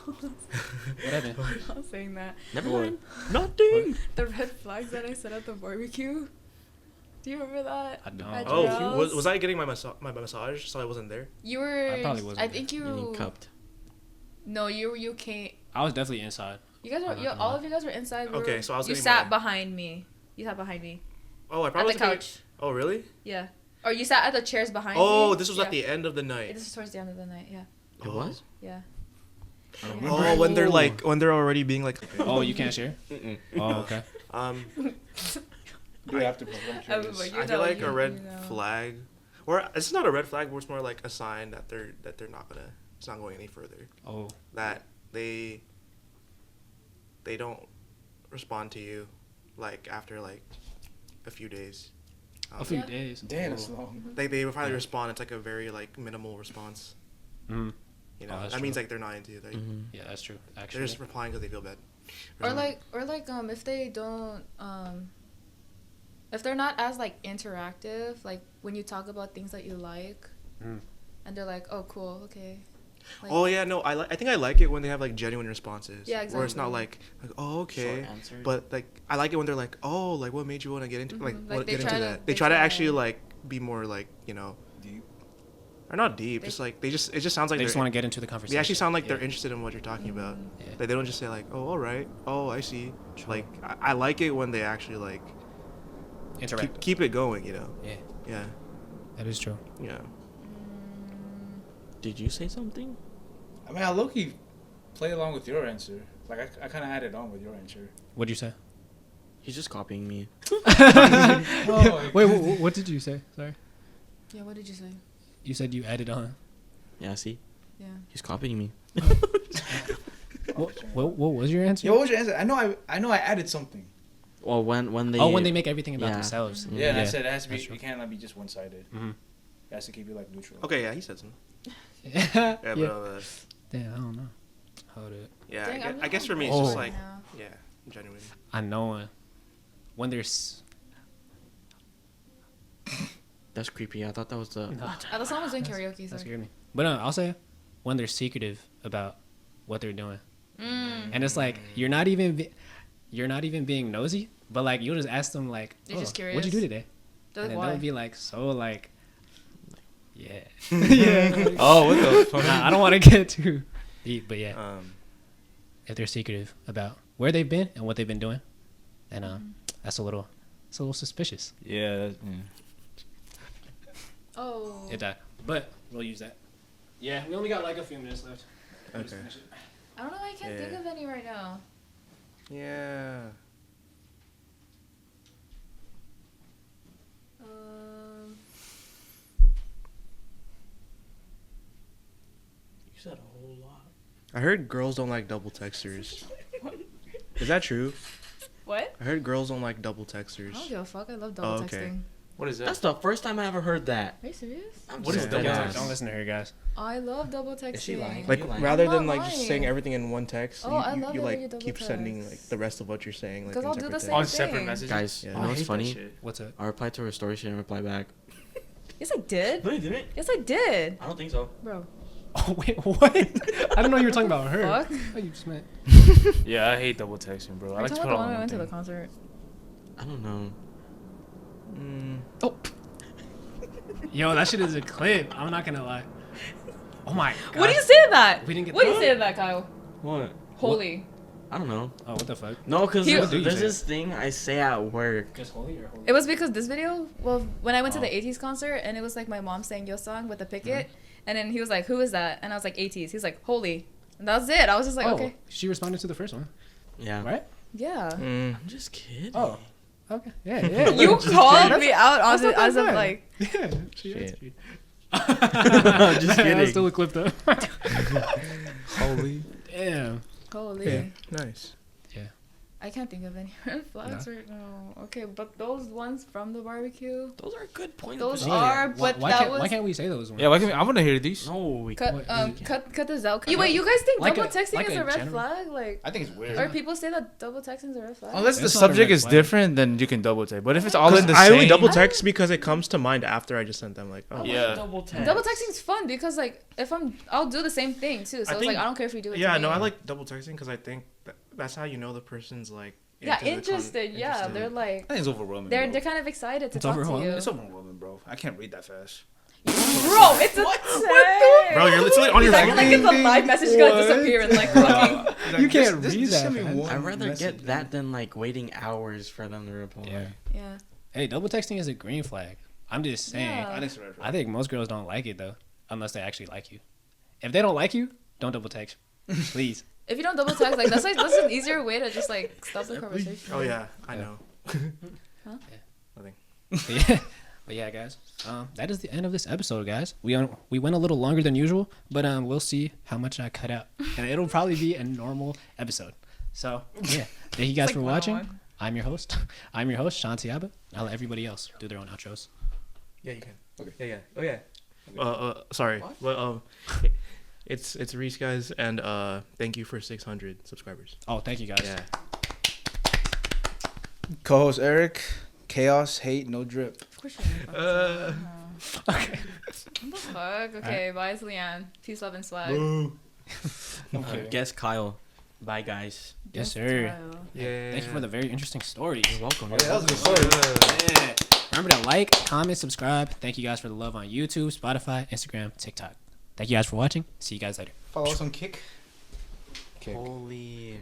What happened? I'm not saying that. Never mind. Nothing. The red flags that I said at the barbecue. Do you remember that? I don't. At Oh, your house? was I getting my massage so I wasn't there? You were. I probably wasn't I there. think You mean you. cupped. No, you came. I was definitely inside. You guys were. I'm not gonna All lie. of you guys were inside. Okay, so I was You getting sat my- behind me. You sat behind me Oh, I at probably the was getting- couch. Oh, really? Yeah. Or you sat at the chairs behind me. Oh, this was Yeah. at the end of the night. This was towards the end of the night. Yeah. It was? Yeah. Oh, when they're like, when they're already being like. Oh, you can't share? Oh, okay. You have to perform. But I feel like a red flag, or it's not a red flag, but it's more like a sign that they're not gonna. It's not going any further. Oh, That they they don't respond to you like after like a few days. A few days. Damn, that's long. They will probably respond. It's like a very like minimal response. Mm-hmm. You know, that's that true. means like they're not into you. Like, Yeah, that's true. Actually, they're just replying because they feel bad. Or like if they don't if they're not as like interactive, like when you talk about things that you like, and they're like, oh cool, okay. Like, oh yeah, no, I think I like it when they have like genuine responses. Yeah, exactly. Where it's not like oh okay, Short answers. but like I like it when they're like oh like what made you want to get into Mhm. like, Like, what, they get try into to- that. they They try to try actually to- like be more like you know Deep. or not deep, They- just like it just sounds like they just they're- want to get into the conversation. They actually sound like Yeah. they're interested in what you're talking about. Yeah. Like they don't just say like oh all right, oh I see. Like I like it when they actually like Interact. keep it going. You know. Yeah, Yeah. that is true. Yeah. Did you say something? I mean, I low-key play along with your answer. Like, I kind of added on with your answer. What'd you say? He's just copying me. Oh, Wait, what did you say? Sorry. Yeah, what did you say? You said you added on. Yeah, see, Yeah. he's copying me. What was your answer? Yo, what was your answer? I know I added something. Well, when they when they make everything about Yeah. themselves. Yeah, and I said it has to be. That's true. It can't be just one-sided. Mhm. It has to keep it like neutral. Okay. Yeah, he said something. Yeah. Yeah, yeah. but Damn, I don't know. Hold it. yeah, Dang, I'm I guess for me it's Oh. just like now. yeah, genuine. I know when there's. That's creepy. I thought that was the. I thought someone was doing karaoke. That So. scared me. But I'll say when they're secretive about what they're doing, and it's like you're not even being nosy, but like you'll just ask them like, You're just "What'd you do curious. today?" They're And like, then they'll why? be like, "So like, yeah." Oh, what the fuck? Nah, I don't want to get too deep, but yeah, if they're secretive about where they've been and what they've been doing, then that's a little suspicious. Yeah. Oh. It died, but we'll use that. Yeah, we only got like a few minutes left. Okay. I don't know. I can't think Yeah. of any right now. Yeah. You said a whole lot. I heard girls don't like double texters. Is that true? What? I heard girls don't like double I don't texters. give a fuck. I love double Oh, okay. texting. What is that? That's the first time I ever heard that. Are you serious? What is Yeah. double Yeah. text? Don't listen to her, guys. I love double texting. Is she lying? Like You lying? rather I'm than not like just lying. saying everything in one text, Oh, I you love it when you like double keep sending text. like the rest of what you're saying like 'Cause in I'll do separate the texts. same On separate thing. messages. Guys, Yeah. you Oh, know I what's hate that funny? shit. What's up? I replied to her story. She didn't reply back. Yes, I did. No, you didn't. Yes, I did, I don't think so. bro. Oh wait, what? I didn't know you were talking about her. Fuck. Oh, you just meant. Yeah, I hate double texting, bro. I Are you like to talking put about on the one I one went to the thing. concert? I don't know. Oh. Yo, that shit is a clip. I'm not gonna lie. Oh my god. What do you say to that? We didn't get What do you that. say to that, Kyle? What? Holy. I don't know. Oh, what the fuck? No, because He- there's, What do you there's say? this thing I say at work. Just holy or holy? It was because this video, well, when I went to the Oh. 80s concert, and it was like my mom sang Yo Song with the picket, Mm-hmm. and then he was like, who is that? And I was like, 80s. He was like, holy. And that was it. I was just like, Oh, okay. she responded to the first one, Yeah. right? Yeah. Mm. I'm just kidding. Oh. Okay. Yeah, yeah. You called me out That's on it not as that of bad. like, Yeah. She Shit. answered. Just I kidding. still a clip though. Holy. Damn. holy. Yeah. Nice. I can't think of any red flags right now. Okay, but those ones from the barbecue, Those are good points. those Yeah. are, but why that can't, was... why can't we say those ones? Yeah, I want to hear these. No, we Cut, What, cut this out. Wait, you guys think Like double a- texting like is a a red general- flag? Like, I think it's weird. or people say that double texting is a red flag? Unless the It's not a subject red is flag. different, then you can double text. But if it's all in the I same, only double text because it comes to mind after I just sent them like oh Yeah. Double text. Double texting's fun because like if I'll do the same thing too. So I it's think- like I don't care if you do it. yeah to me. no I like double texting because I think that's how you know the person's like Yeah, into the interested. Yeah, interested. they're like I think it's overwhelming. they're bro. they're kind of excited to It's talk to overwhelming. you. It's overwhelming, bro. I can't read that fast. Bro, it's a text. Bro, you're literally on your It's like it's a live message gonna disappear and like fucking. You can't read that send me fast. one I'd rather message. get that than like waiting hours for them to reply. Yeah. Yeah. Hey, double texting is a green flag. I'm just saying. Yeah. I think it's a red flag. I think most girls don't like it though, unless they actually like you. If they don't like you, don't double text, please. If you don't double text, like that's an easier way to just like stop the conversation. oh yeah I Yeah. know But yeah, guys, that is the end of this episode, guys. We went a little longer than usual, but we'll see how much I cut out, and it'll probably be a normal episode. So yeah, thank you guys It's for like watching. 101. I'm your host, Shaun Tayaba. I'll let everybody else do their own outros. Yeah, you can. Okay. Yeah. Oh yeah. Sorry. Well, it's Reese, guys, and thank you for 600 subscribers. Oh, thank you guys. Yeah. Co-host Eric, chaos, hate, no drip. Of course you're gonna fuck this up. Okay. What the fuck? Okay, bye, it's Leanne. Peace, love, and swag. Guess Kyle. Bye, guys. Yes, sir. Kyle. Yeah. Thank you for the very interesting stories. You're welcome. That was a good story. Yeah. Remember to like, comment, subscribe. Thank you guys for the love on YouTube, Spotify, Instagram, TikTok. Thank you guys for watching. See you guys later. Follow us on Kick. Holy.